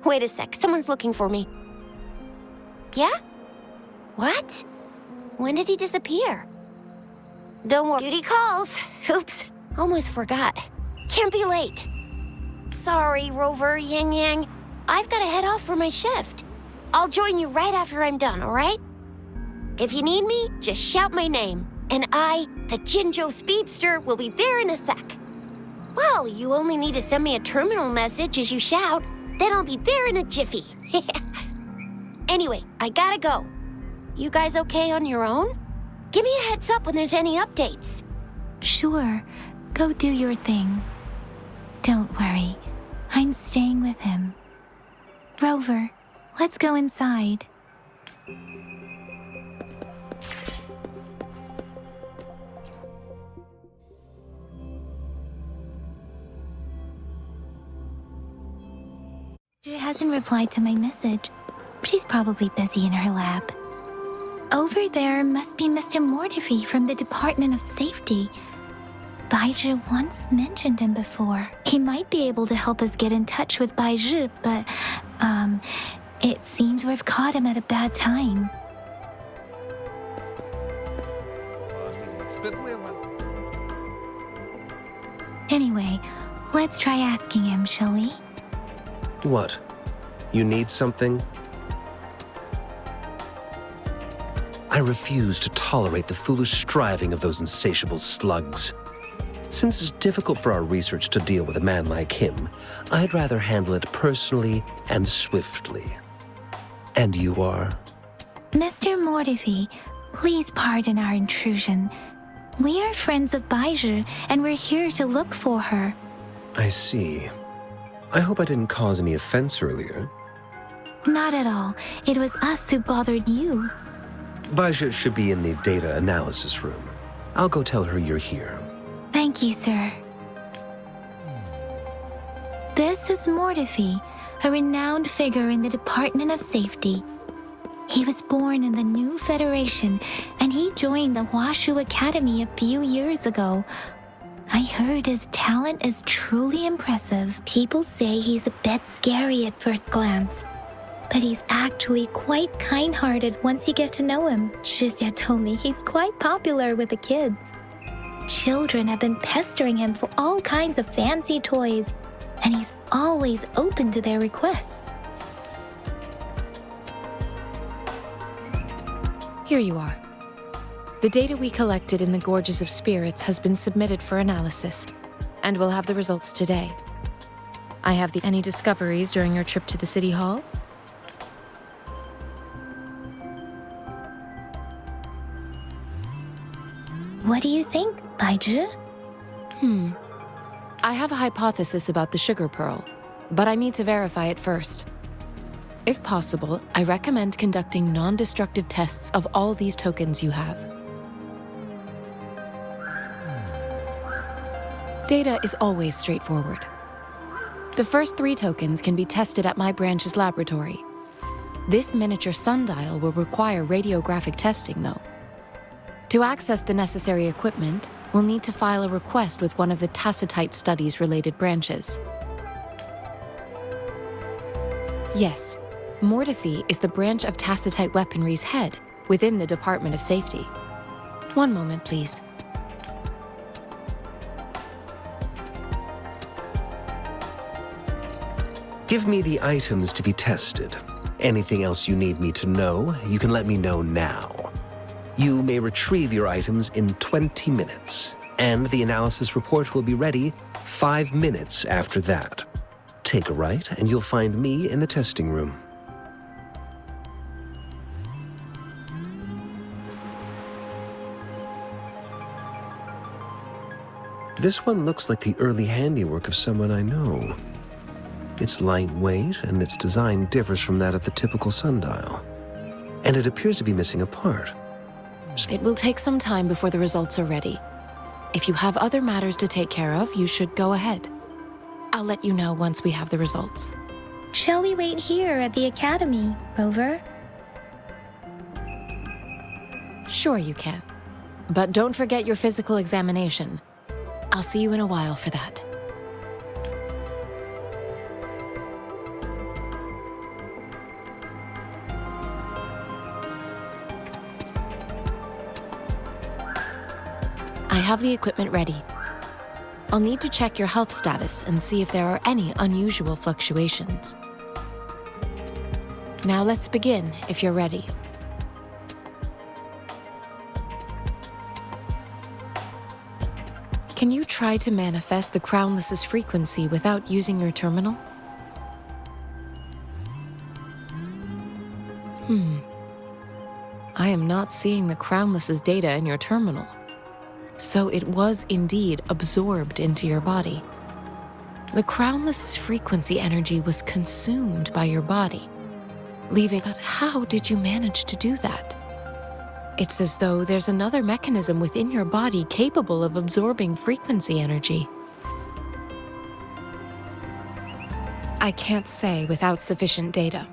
S3: Wait a sec, someone's looking for me. Yeah? What? When did he disappear? Don't worry. Duty calls. Oops, almost forgot. Can't be late. Sorry, Rover, Yang Yang. I've got to head off for my shift. I'll join you right after I'm done, all right? If you need me, just shout my name. And I, the Jinzhou Speedster, will be there in a sec. Well, you only need to send me a terminal message as you shout, then I'll be there in a jiffy. Anyway, I gotta go. You guys okay on your own? Give me a heads up when there's any updates.
S2: Sure, go do your thing. Don't worry, I'm staying with him. Rover, let's go inside. She hasn't replied to my message. She's probably busy in her lab. Over there must be Mr. Mortifi from the Department of Safety. Baizhi once mentioned him before. He might be able to help us get in touch with Baizhi, but, it seems we've caught him at a bad time. Anyway, let's try asking him, shall we?
S10: What? You need something? I refuse to tolerate the foolish striving of those insatiable slugs. Since it's difficult for our research to deal with a man like him, I'd rather handle it personally and swiftly. And you are?
S2: Mr. Mortifi, please pardon our intrusion. We are friends of Baizhi, and we're here to look for her.
S10: I see. I hope I didn't cause any offense earlier.
S2: Not at all. It was us who bothered you.
S10: Baizhi should be in the data analysis room. I'll go tell her you're here.
S2: Thank you, sir. This is Mortifi, a renowned figure in the Department of Safety. He was born in the new Federation, and he joined the Huashu Academy a few years ago. I heard his talent is truly impressive. People say he's a bit scary at first glance, but he's actually quite kind-hearted once you get to know him. Shixia told me he's quite popular with the kids. Children have been pestering him for all kinds of fancy toys, and he's always open to their requests.
S4: Here you are. The data we collected in the Gorges of Spirits has been submitted for analysis, and we'll have the results today. I have any discoveries during your trip to the City Hall?
S2: What do you think, Baizhi?
S4: I have a hypothesis about the sugar pearl, but I need to verify it first. If possible, I recommend conducting non-destructive tests of all these tokens you have. Data is always straightforward. The first 3 tokens can be tested at my branch's laboratory. This miniature sundial will require radiographic testing, though. To access the necessary equipment, we'll need to file a request with one of the Tacitite Studies-related branches. Yes, Mortifi is the branch of Tacitite Weaponry's head within the Department of Safety. One moment, please.
S10: Give me the items to be tested. Anything else you need me to know, you can let me know now. You may retrieve your items in 20 minutes, and the analysis report will be ready 5 minutes after that. Take a right, and you'll find me in the testing room. This one looks like the early handiwork of someone I know. It's lightweight, and its design differs from that of the typical sundial. And it appears to be missing a part.
S4: It will take some time before the results are ready. If you have other matters to take care of, you should go ahead. I'll let you know once we have the results.
S2: Shall we wait here at the Academy, Rover?
S4: Sure you can. But don't forget your physical examination. I'll see you in a while for that. have the equipment ready. I'll need to check your health status and see if there are any unusual fluctuations. Now let's begin, if you're ready. Can you try to manifest the Crownless's frequency without using your terminal? I am not seeing the Crownless's data in your terminal. So it was indeed absorbed into your body. The Crownless's frequency energy was consumed by your body, leaving. But how did you manage to do that? It's as though there's another mechanism within your body capable of absorbing frequency energy. I can't say without sufficient data.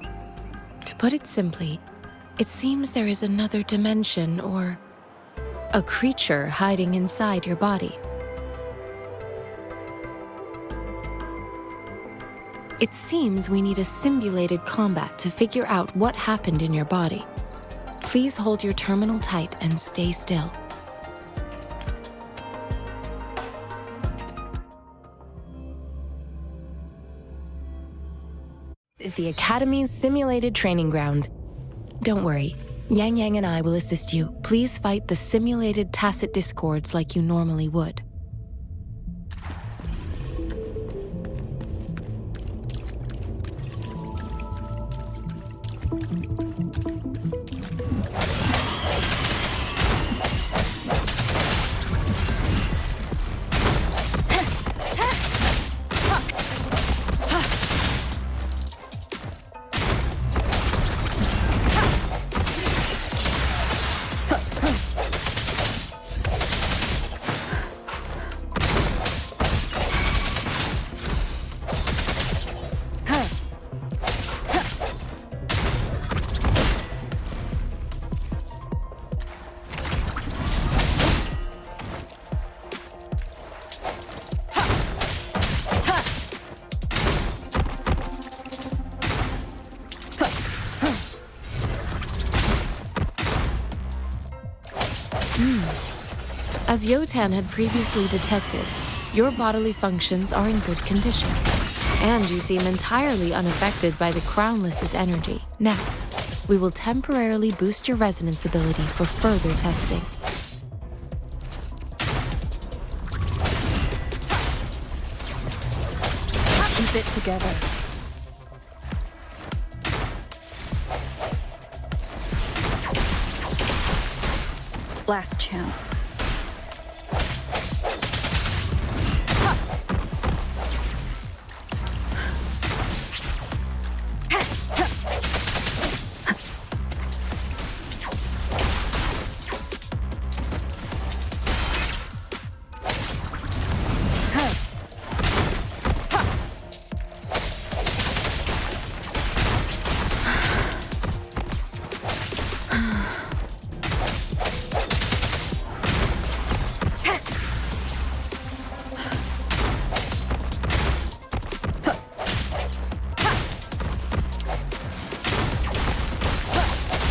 S4: To put it simply, it seems there is another dimension or a creature hiding inside your body. It seems we need a simulated combat to figure out what happened in your body. Please hold your terminal tight and stay still. This is the Academy's simulated training ground. Don't worry, Yang Yang and I will assist you. Please fight the simulated tacit discords like you normally would. As Yotan had previously detected, your bodily functions are in good condition, and you seem entirely unaffected by the Crownless's energy. Now, we will temporarily boost your resonance ability for further testing.
S5: Keep it together. Last chance.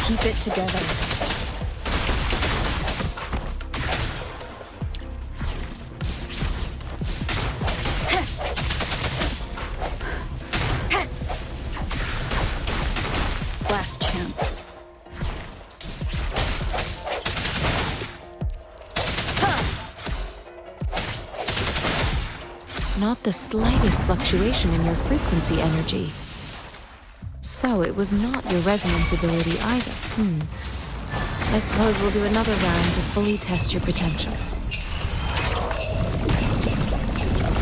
S5: Keep it together. Last chance.
S4: Not the slightest fluctuation in your frequency energy. So it was not your resonance ability either. I suppose we'll do another round to fully test your potential.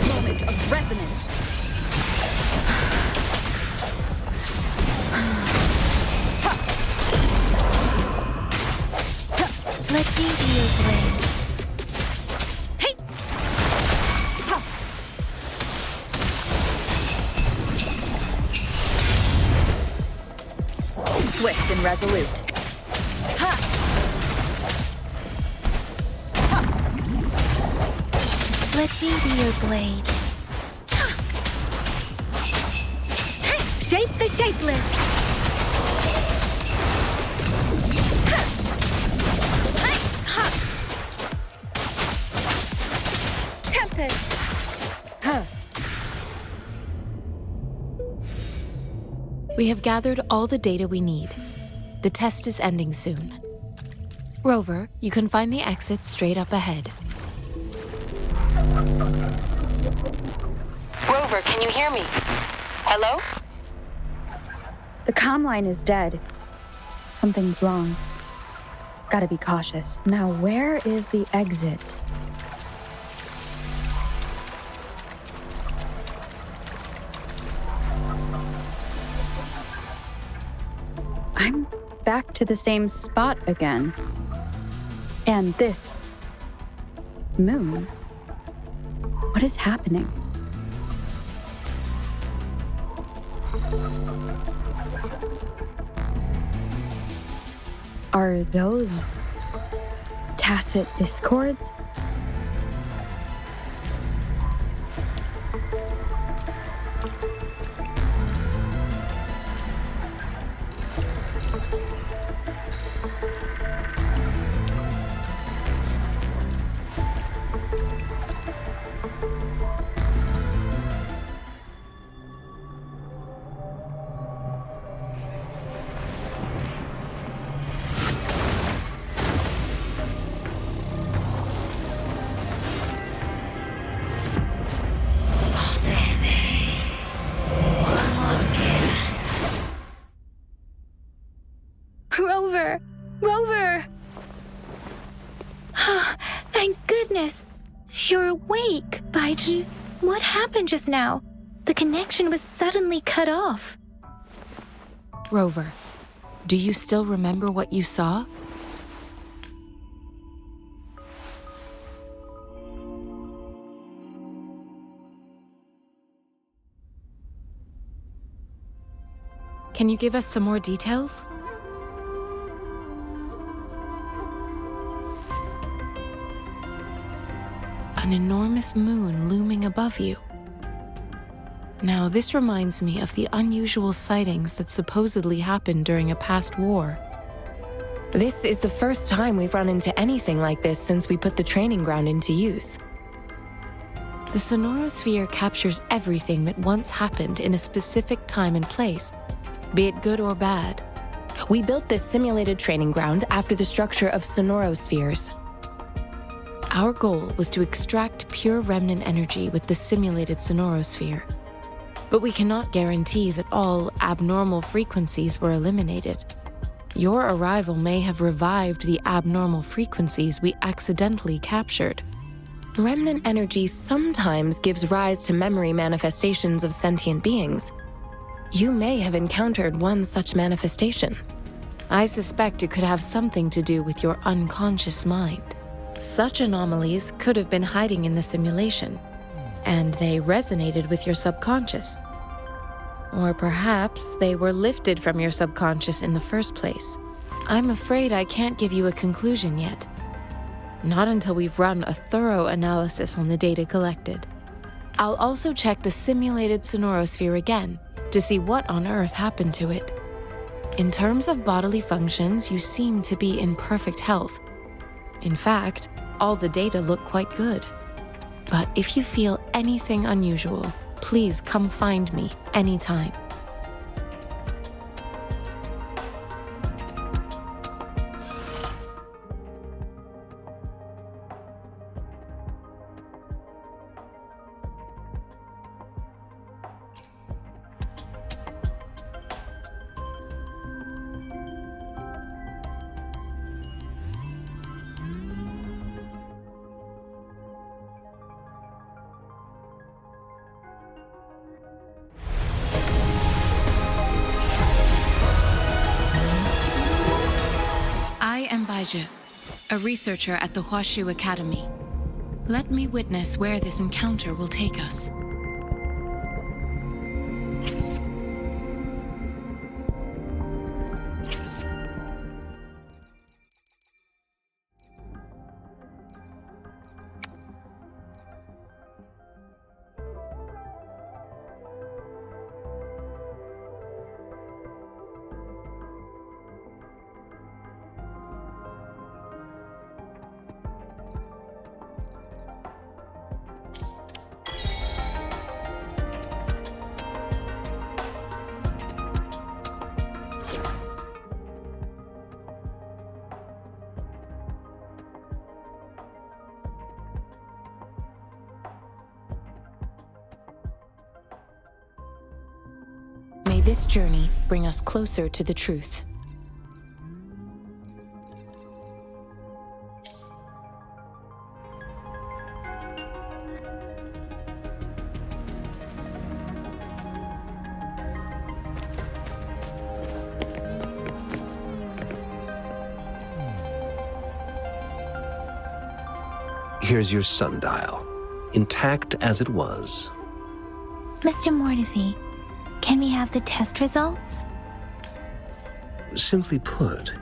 S5: Moment of resonance.
S9: Let me be your blade.
S5: Swift and resolute.
S9: Let me be your blade.
S6: Shape the shapeless.
S4: We have gathered all the data we need. The test is ending soon. Rover, you can find the exit straight up ahead.
S11: Rover, can you hear me? Hello?
S5: The comm line is dead. Something's wrong. Gotta be cautious. Now, where is the exit? I'm back to the same spot again. And this moon. What is happening? Are those tacit discords?
S2: Rover! Rover! Thank goodness! You're awake, Baiju. What happened just now? The connection was suddenly cut off.
S4: Rover, do you still remember what you saw? Can you give us some more details? An enormous moon looming above you. Now, this reminds me of the unusual sightings that supposedly happened during a past war.
S11: This is the first time we've run into anything like this since we put the training ground into use.
S4: The sonorosphere captures everything that once happened in a specific time and place, be it good or bad.
S11: We built this simulated training ground after the structure of sonorospheres.
S4: Our goal was to extract pure remnant energy with the simulated sonorosphere. But we cannot guarantee that all abnormal frequencies were eliminated. Your arrival may have revived the abnormal frequencies we accidentally captured.
S11: Remnant energy sometimes gives rise to memory manifestations of sentient beings. You may have encountered one such manifestation.
S4: I suspect it could have something to do with your unconscious mind. Such anomalies could have been hiding in the simulation, and they resonated with your subconscious. Or perhaps they were lifted from your subconscious in the first place. I'm afraid I can't give you a conclusion yet. Not until we've run a thorough analysis on the data collected. I'll also check the simulated sonorosphere again to see what on earth happened to it. In terms of bodily functions, you seem to be in perfect health. In fact, all the data look quite good. But if you feel anything unusual, please come find me anytime. I am Baiju, a researcher at the Huashu Academy. Let me witness where this encounter will take us.
S11: this journey bring us closer to the truth.
S10: Here's your sundial, intact as it was.
S2: Mr. Mortefi, can we have the test results?
S10: Simply put,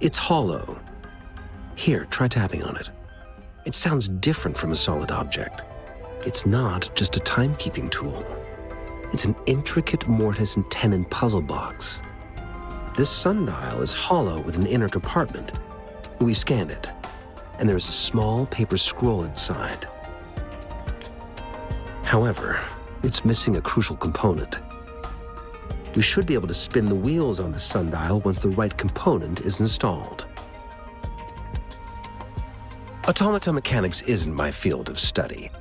S10: it's hollow. Here, try tapping on it. It sounds different from a solid object. It's not just a timekeeping tool. It's an intricate mortise and tenon puzzle box. This sundial is hollow with an inner compartment. We scanned it, and there is a small paper scroll inside. However, it's missing a crucial component. We should be able to spin the wheels on the sundial once the right component is installed. Automata mechanics isn't my field of study.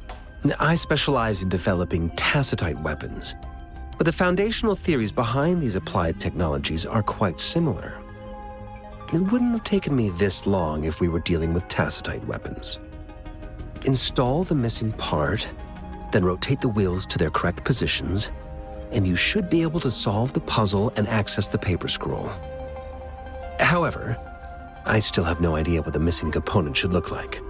S10: I specialize in developing tacitite weapons, but the foundational theories behind these applied technologies are quite similar. It wouldn't have taken me this long if we were dealing with tacitite weapons. Install the missing part, then rotate the wheels to their correct positions, and you should be able to solve the puzzle and access the paper scroll. However, I still have no idea what the missing component should look like.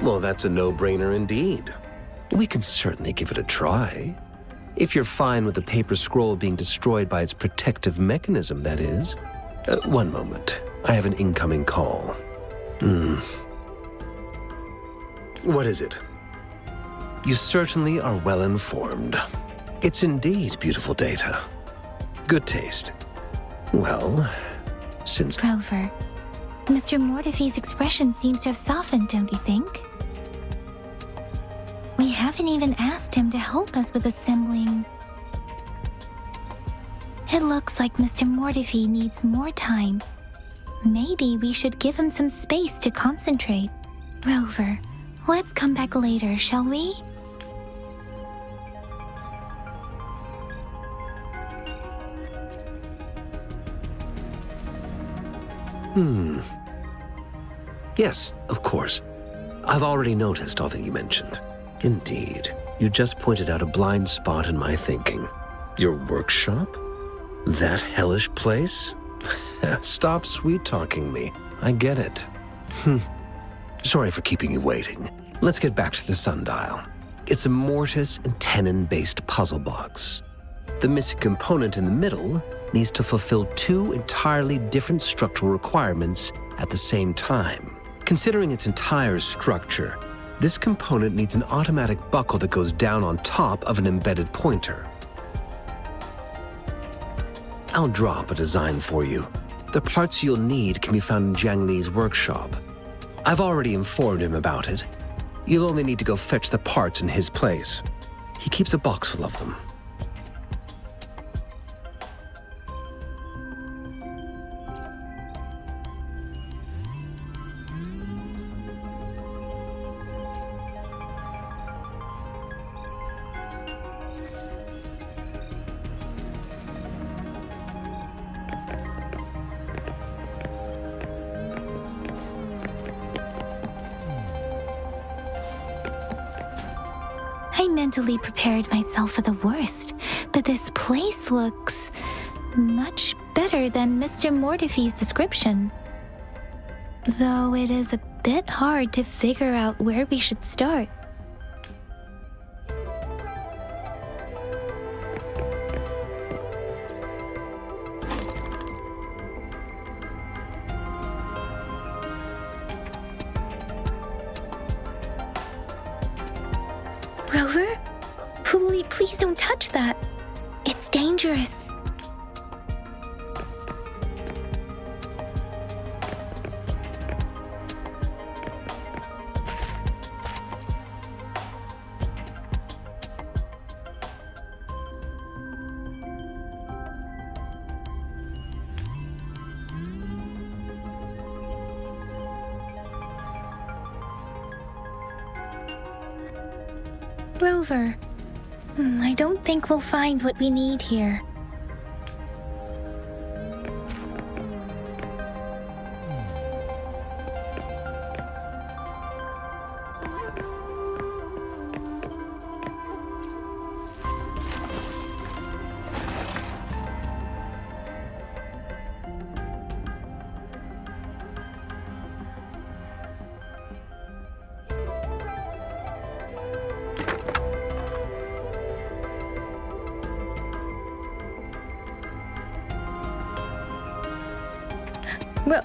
S10: Well, that's a no-brainer indeed. We can certainly give it a try. If you're fine with the paper scroll being destroyed by its protective mechanism, that is. One moment. I have an incoming call. What is it? You certainly are well informed. It's indeed beautiful data. Good taste. Well, since...
S2: Rover, Mr. Mortefi's expression seems to have softened, don't you think? We haven't even asked him to help us with assembling. It looks like Mr. Mortefi needs more time. Maybe we should give him some space to concentrate. Rover, let's come back later, shall we?
S10: Yes, of course. I've already noticed all that you mentioned. Indeed, you just pointed out a blind spot in my thinking. Your workshop? That hellish place? Stop sweet-talking me. I get it. Sorry for keeping you waiting. Let's get back to the sundial. It's a mortise and tenon-based puzzle box. The missing component in the middle needs to fulfill two entirely different structural requirements at the same time. Considering its entire structure, this component needs an automatic buckle that goes down on top of an embedded pointer. I'll drop a design for you. The parts you'll need can be found in Jiang Li's workshop. I've already informed him about it. You'll only need to go fetch the parts in his place. He keeps a box full of them.
S2: I mentally prepared myself for the worst, but this place looks much better than Mr. Mortefi's description. Though it is a bit hard to figure out where we should start. Rover? Please don't touch that. It's dangerous. Rover, I don't think we'll find what we need here.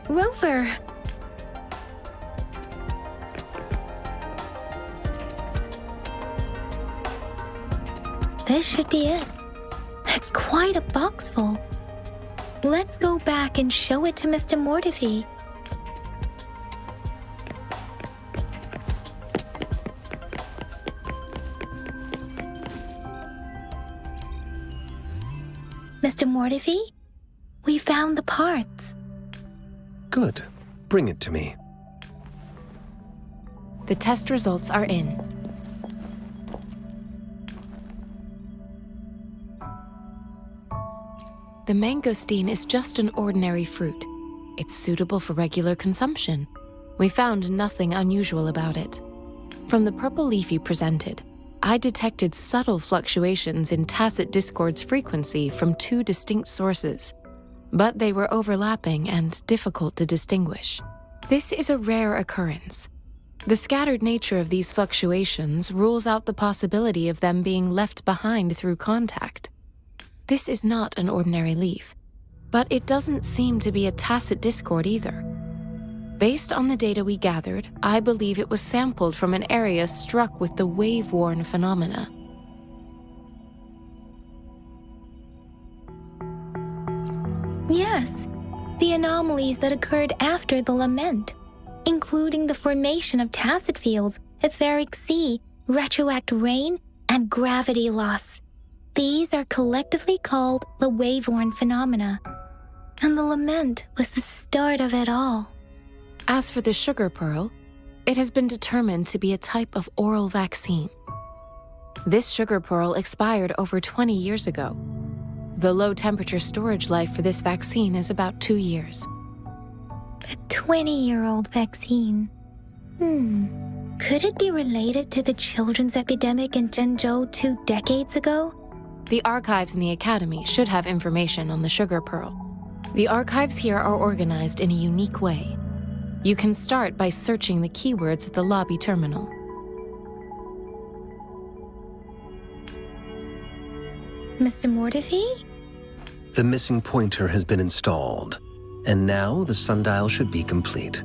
S2: Rover! This should be it. It's quite a box full. Let's go back and show it to Mr. Mortifi. Mr. Mortifi, we found the parts.
S10: Good. Bring it to me.
S4: The test results are in. The mangosteen is just an ordinary fruit. It's suitable for regular consumption. We found nothing unusual about it. From the purple leaf you presented, I detected subtle fluctuations in tacit discord's frequency from two distinct sources, but they were overlapping and difficult to distinguish. This is a rare occurrence. The scattered nature of these fluctuations rules out the possibility of them being left behind through contact. This is not an ordinary leaf, but it doesn't seem to be a tacit discord either. Based on the data we gathered, I believe it was sampled from an area struck with the wave-worn phenomena.
S2: Yes, the anomalies that occurred after the lament, including the formation of tacit fields, etheric sea, retroact rain, and gravity loss. These are collectively called the wave-worn phenomena, and the lament was the start of it all.
S4: As for the sugar pearl, it has been determined to be a type of oral vaccine. This sugar pearl expired over 20 years ago. The low-temperature storage life for this vaccine is about 2 years.
S2: A 20-year-old vaccine. Could it be related to the children's epidemic in Zhengzhou 2 decades ago?
S4: The archives in the Academy should have information on the sugar pearl. The archives here are organized in a unique way. You can start by searching the keywords at the lobby terminal.
S2: Mr. Mortifi?
S10: The missing pointer has been installed, and now the sundial should be complete.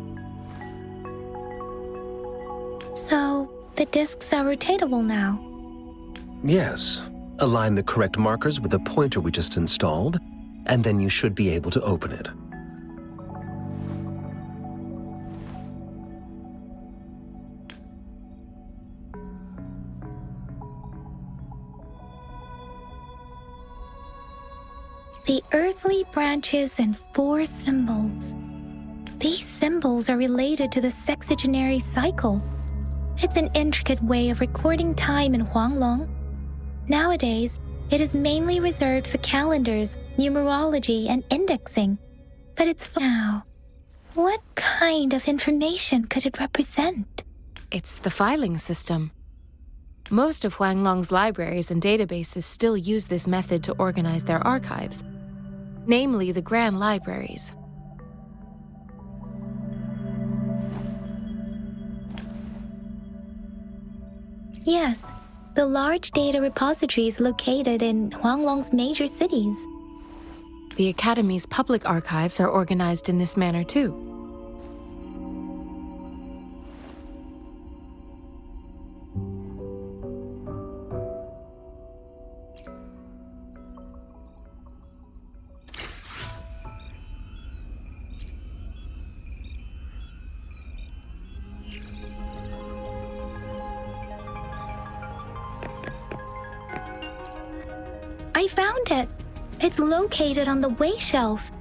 S2: So, the discs are rotatable now?
S10: Yes. Align the correct markers with the pointer we just installed, and then you should be able to open it.
S2: The earthly branches and 4 symbols. These symbols are related to the sexagenary cycle. It's an intricate way of recording time in Huanglong. Nowadays, it is mainly reserved for calendars, numerology, and indexing. But it's now. What kind of information could it represent?
S4: It's the filing system. Most of Huanglong's libraries and databases still use this method to organize their archives, namely the grand libraries.
S2: Yes, the large data repositories located in Huanglong's major cities.
S4: The Academy's public archives are organized in this manner too.
S2: I found it. It's located on the way shelf.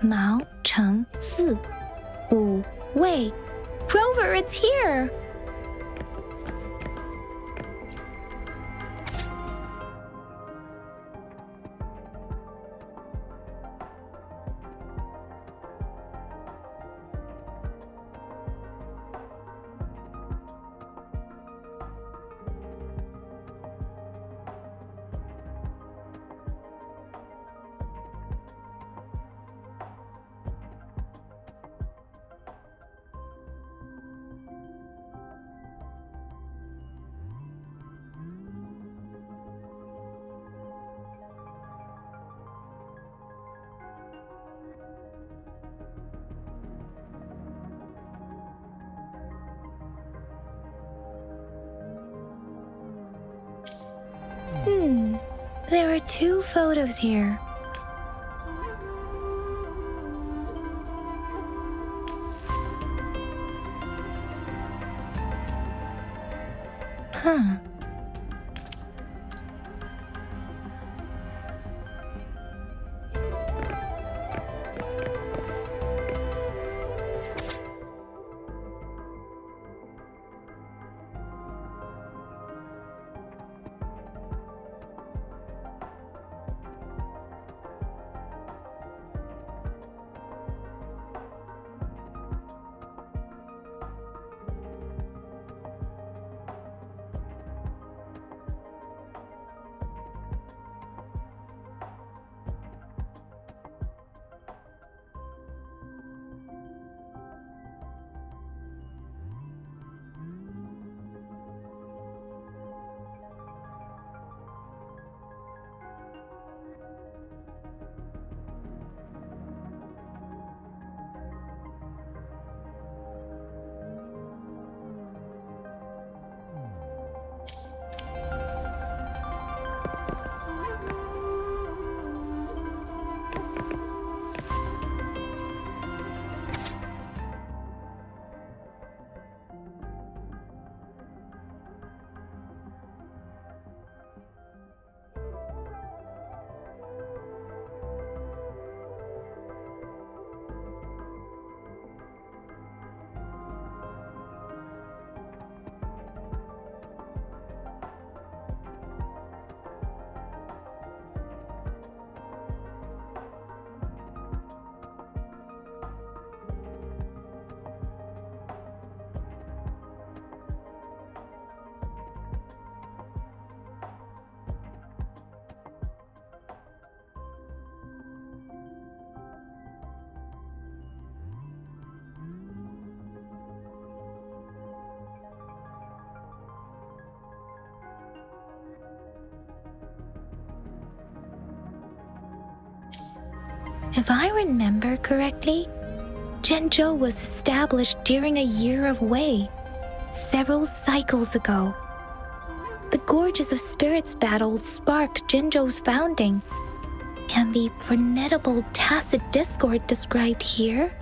S2: Mao Cheng Si. Wu Wei. Rover, it's here! There are 2 photos here. Huh. If I remember correctly, Zhenzhou was established during a year of Wei, several cycles ago. The Gorges of Spirits battle sparked Zhenzhou's founding, and the formidable tacit discord described here?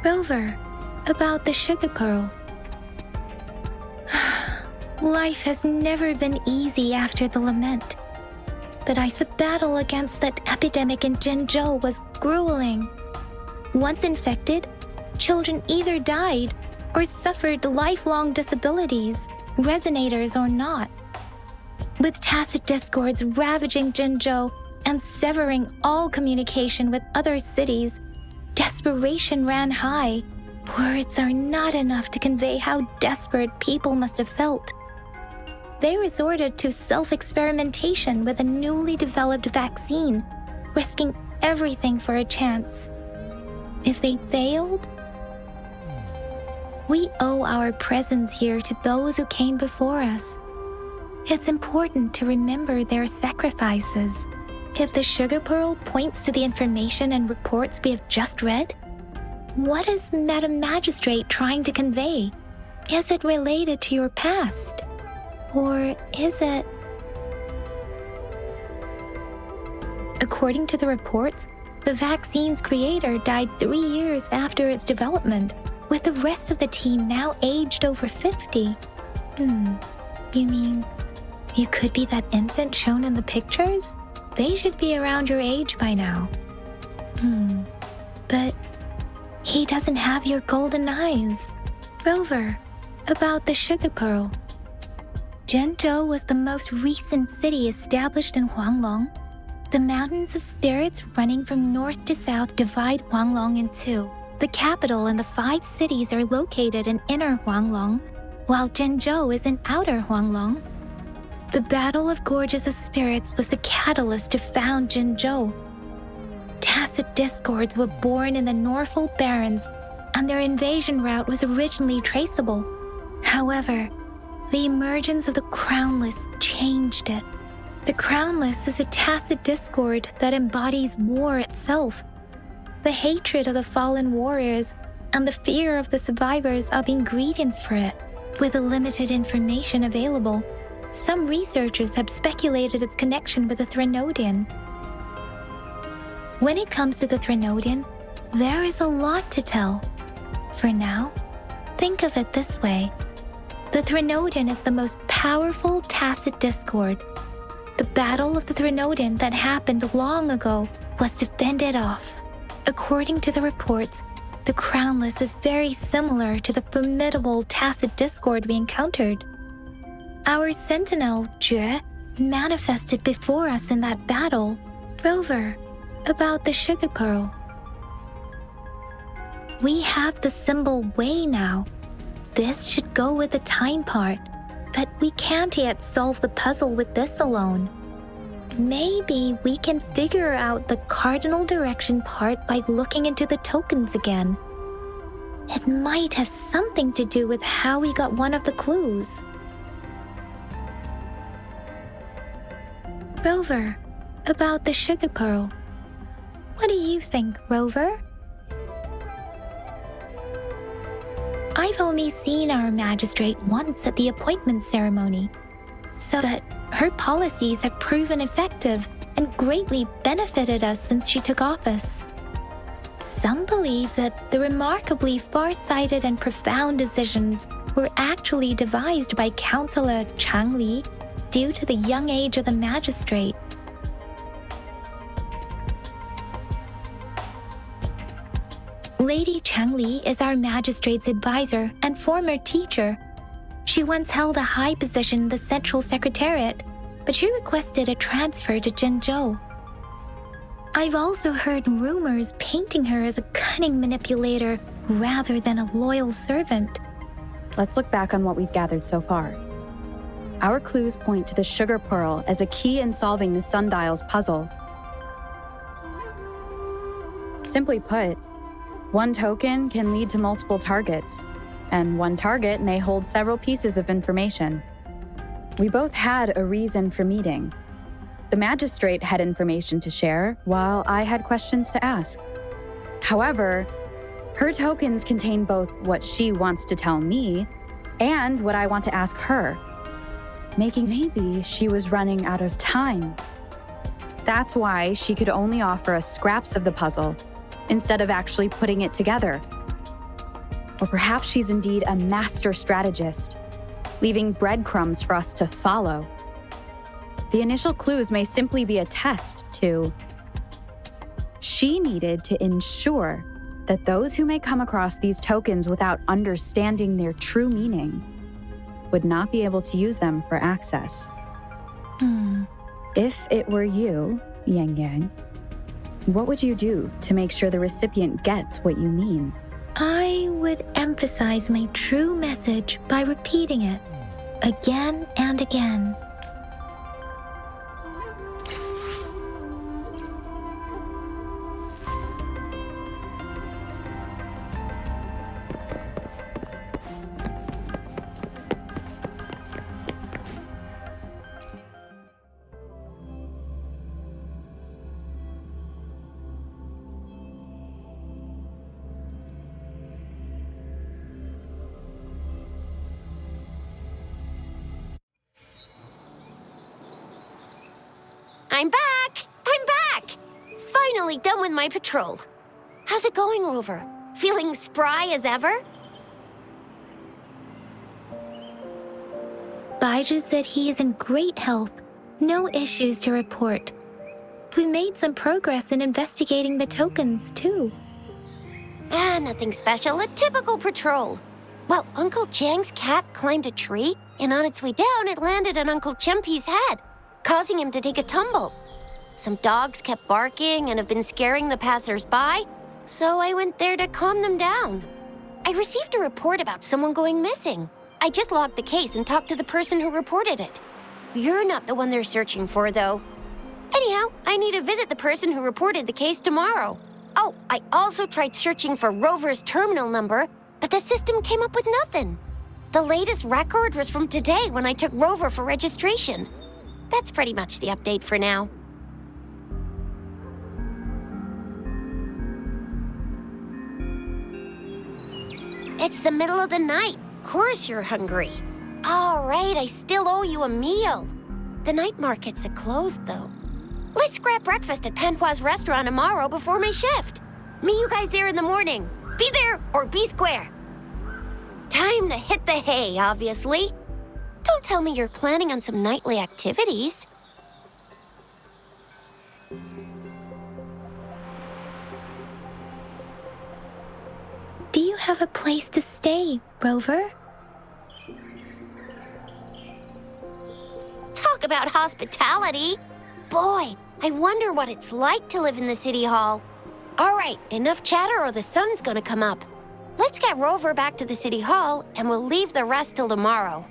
S2: Rover, about the sugar pearl. Life has never been easy after the lament, but the battle against that epidemic in Zhenzhou was grueling. Once infected, children either died or suffered lifelong disabilities, resonators or not. With tacit discords ravaging Zhenzhou and severing all communication with other cities, desperation ran high. Words are not enough to convey how desperate people must have felt. They resorted to self-experimentation with a newly developed vaccine, risking everything for a chance. If they failed, we owe our presence here to those who came before us. It's important to remember their sacrifices. If the sugar pearl points to the information and reports we have just read, what is Madam Magistrate trying to convey? Is it related to your past? Or is it... According to the reports, The vaccine's creator died 3 years after its development, with the rest of the team now aged over 50. You mean you could be that infant shown in the pictures? They should be around your age by now. But he doesn't have your golden eyes. Rover, about the sugar pearl. Zhenzhou was the most recent city established in Huanglong. The mountains of spirits running from north to south divide Huanglong in two. The capital and the 5 cities are located in inner Huanglong, while Zhenzhou is in outer Huanglong. The Battle of Gorges of Spirits was the catalyst to found Zhenzhou. Tacit discords were born in the Norfolk Barrens, and their invasion route was originally traceable. However, the emergence of the Crownless changed it. The Crownless is a tacit discord that embodies war itself. The hatred of the fallen warriors and the fear of the survivors are the ingredients for it. With the limited information available, some researchers have speculated its connection with the Threnodian. When it comes to the Threnodian, there is a lot to tell. For now, think of it this way. The Threnodian is the most powerful tacit discord. The Battle of the Threnodian that happened long ago was to fend it off. According to the reports, the Crownless is very similar to the formidable tacit discord we encountered. Our sentinel, Jue, manifested before us in that battle. Rover, about the sugar pearl. We have the symbol Wei now. This should go with the time part, but we can't yet solve the puzzle with this alone. Maybe we can figure out the cardinal direction part by looking into the tokens again. It might have something to do with how we got one of the clues. Rover, about the sugar pearl. What do you think, Rover? I've only seen our magistrate once at the appointment ceremony, but her policies have proven effective and greatly benefited us since she took office. Some believe that the remarkably far-sighted and profound decisions were actually devised by Councillor Chang Li due to the young age of the magistrate. Lady Chang Li is our magistrate's advisor and former teacher. She once held a high position in the Central Secretariat, but she requested a transfer to Zhenzhou. I've also heard rumors painting her as a cunning manipulator rather than a loyal servant.
S5: Let's look back on what we've gathered so far. Our clues point to the sugar pearl as a key in solving the sundial's puzzle. Simply put, one token can lead to multiple targets, and one target may hold several pieces of information. We both had a reason for meeting. The magistrate had information to share, while I had questions to ask. However, her tokens contain both what she wants to tell me and what I want to ask her, making maybe she was running out of time. That's why she could only offer us scraps of the puzzle instead of actually putting it together. Or perhaps she's indeed a master strategist, leaving breadcrumbs for us to follow. The initial clues may simply be a test to... She needed to ensure that those who may come across these tokens without understanding their true meaning would not be able to use them for access. If it were you, Yang Yang, what would you do to make sure the recipient gets what you mean?
S2: I would emphasize my true message by repeating it again and again.
S3: I'm back! I'm back! finally done with my patrol. How's it going, Rover? Feeling spry as ever?
S2: Baiju said he is in great health. No issues to report. We made some progress in investigating the tokens, too.
S3: Nothing special. A typical patrol. Well, Uncle Chang's cat climbed a tree, and on its way down, it landed on Uncle Chempi's head, causing him to take a tumble. Some dogs kept barking and have been scaring the passers-by, so I went there to calm them down. I received a report about someone going missing. I just logged the case and talked to the person who reported it. You're not the one they're searching for, though. Anyhow, I need to visit the person who reported the case tomorrow. Oh, I also tried searching for Rover's terminal number, but the system came up with nothing. The latest record was from today when I took Rover for registration. That's pretty much the update for now. It's the middle of the night. Of course you're hungry. All right, I still owe you a meal. The night markets are closed, though. Let's grab breakfast at Panhua's restaurant tomorrow before my shift. Meet you guys there in the morning. Be there or be square. Time to hit the hay, obviously. Don't tell me you're planning on some nightly activities.
S2: Do you have a place to stay, Rover?
S3: Talk about hospitality. Boy, I wonder what it's like to live in the city hall. All right, enough chatter or the sun's gonna come up. Let's get Rover back to the city hall and we'll leave the rest till tomorrow.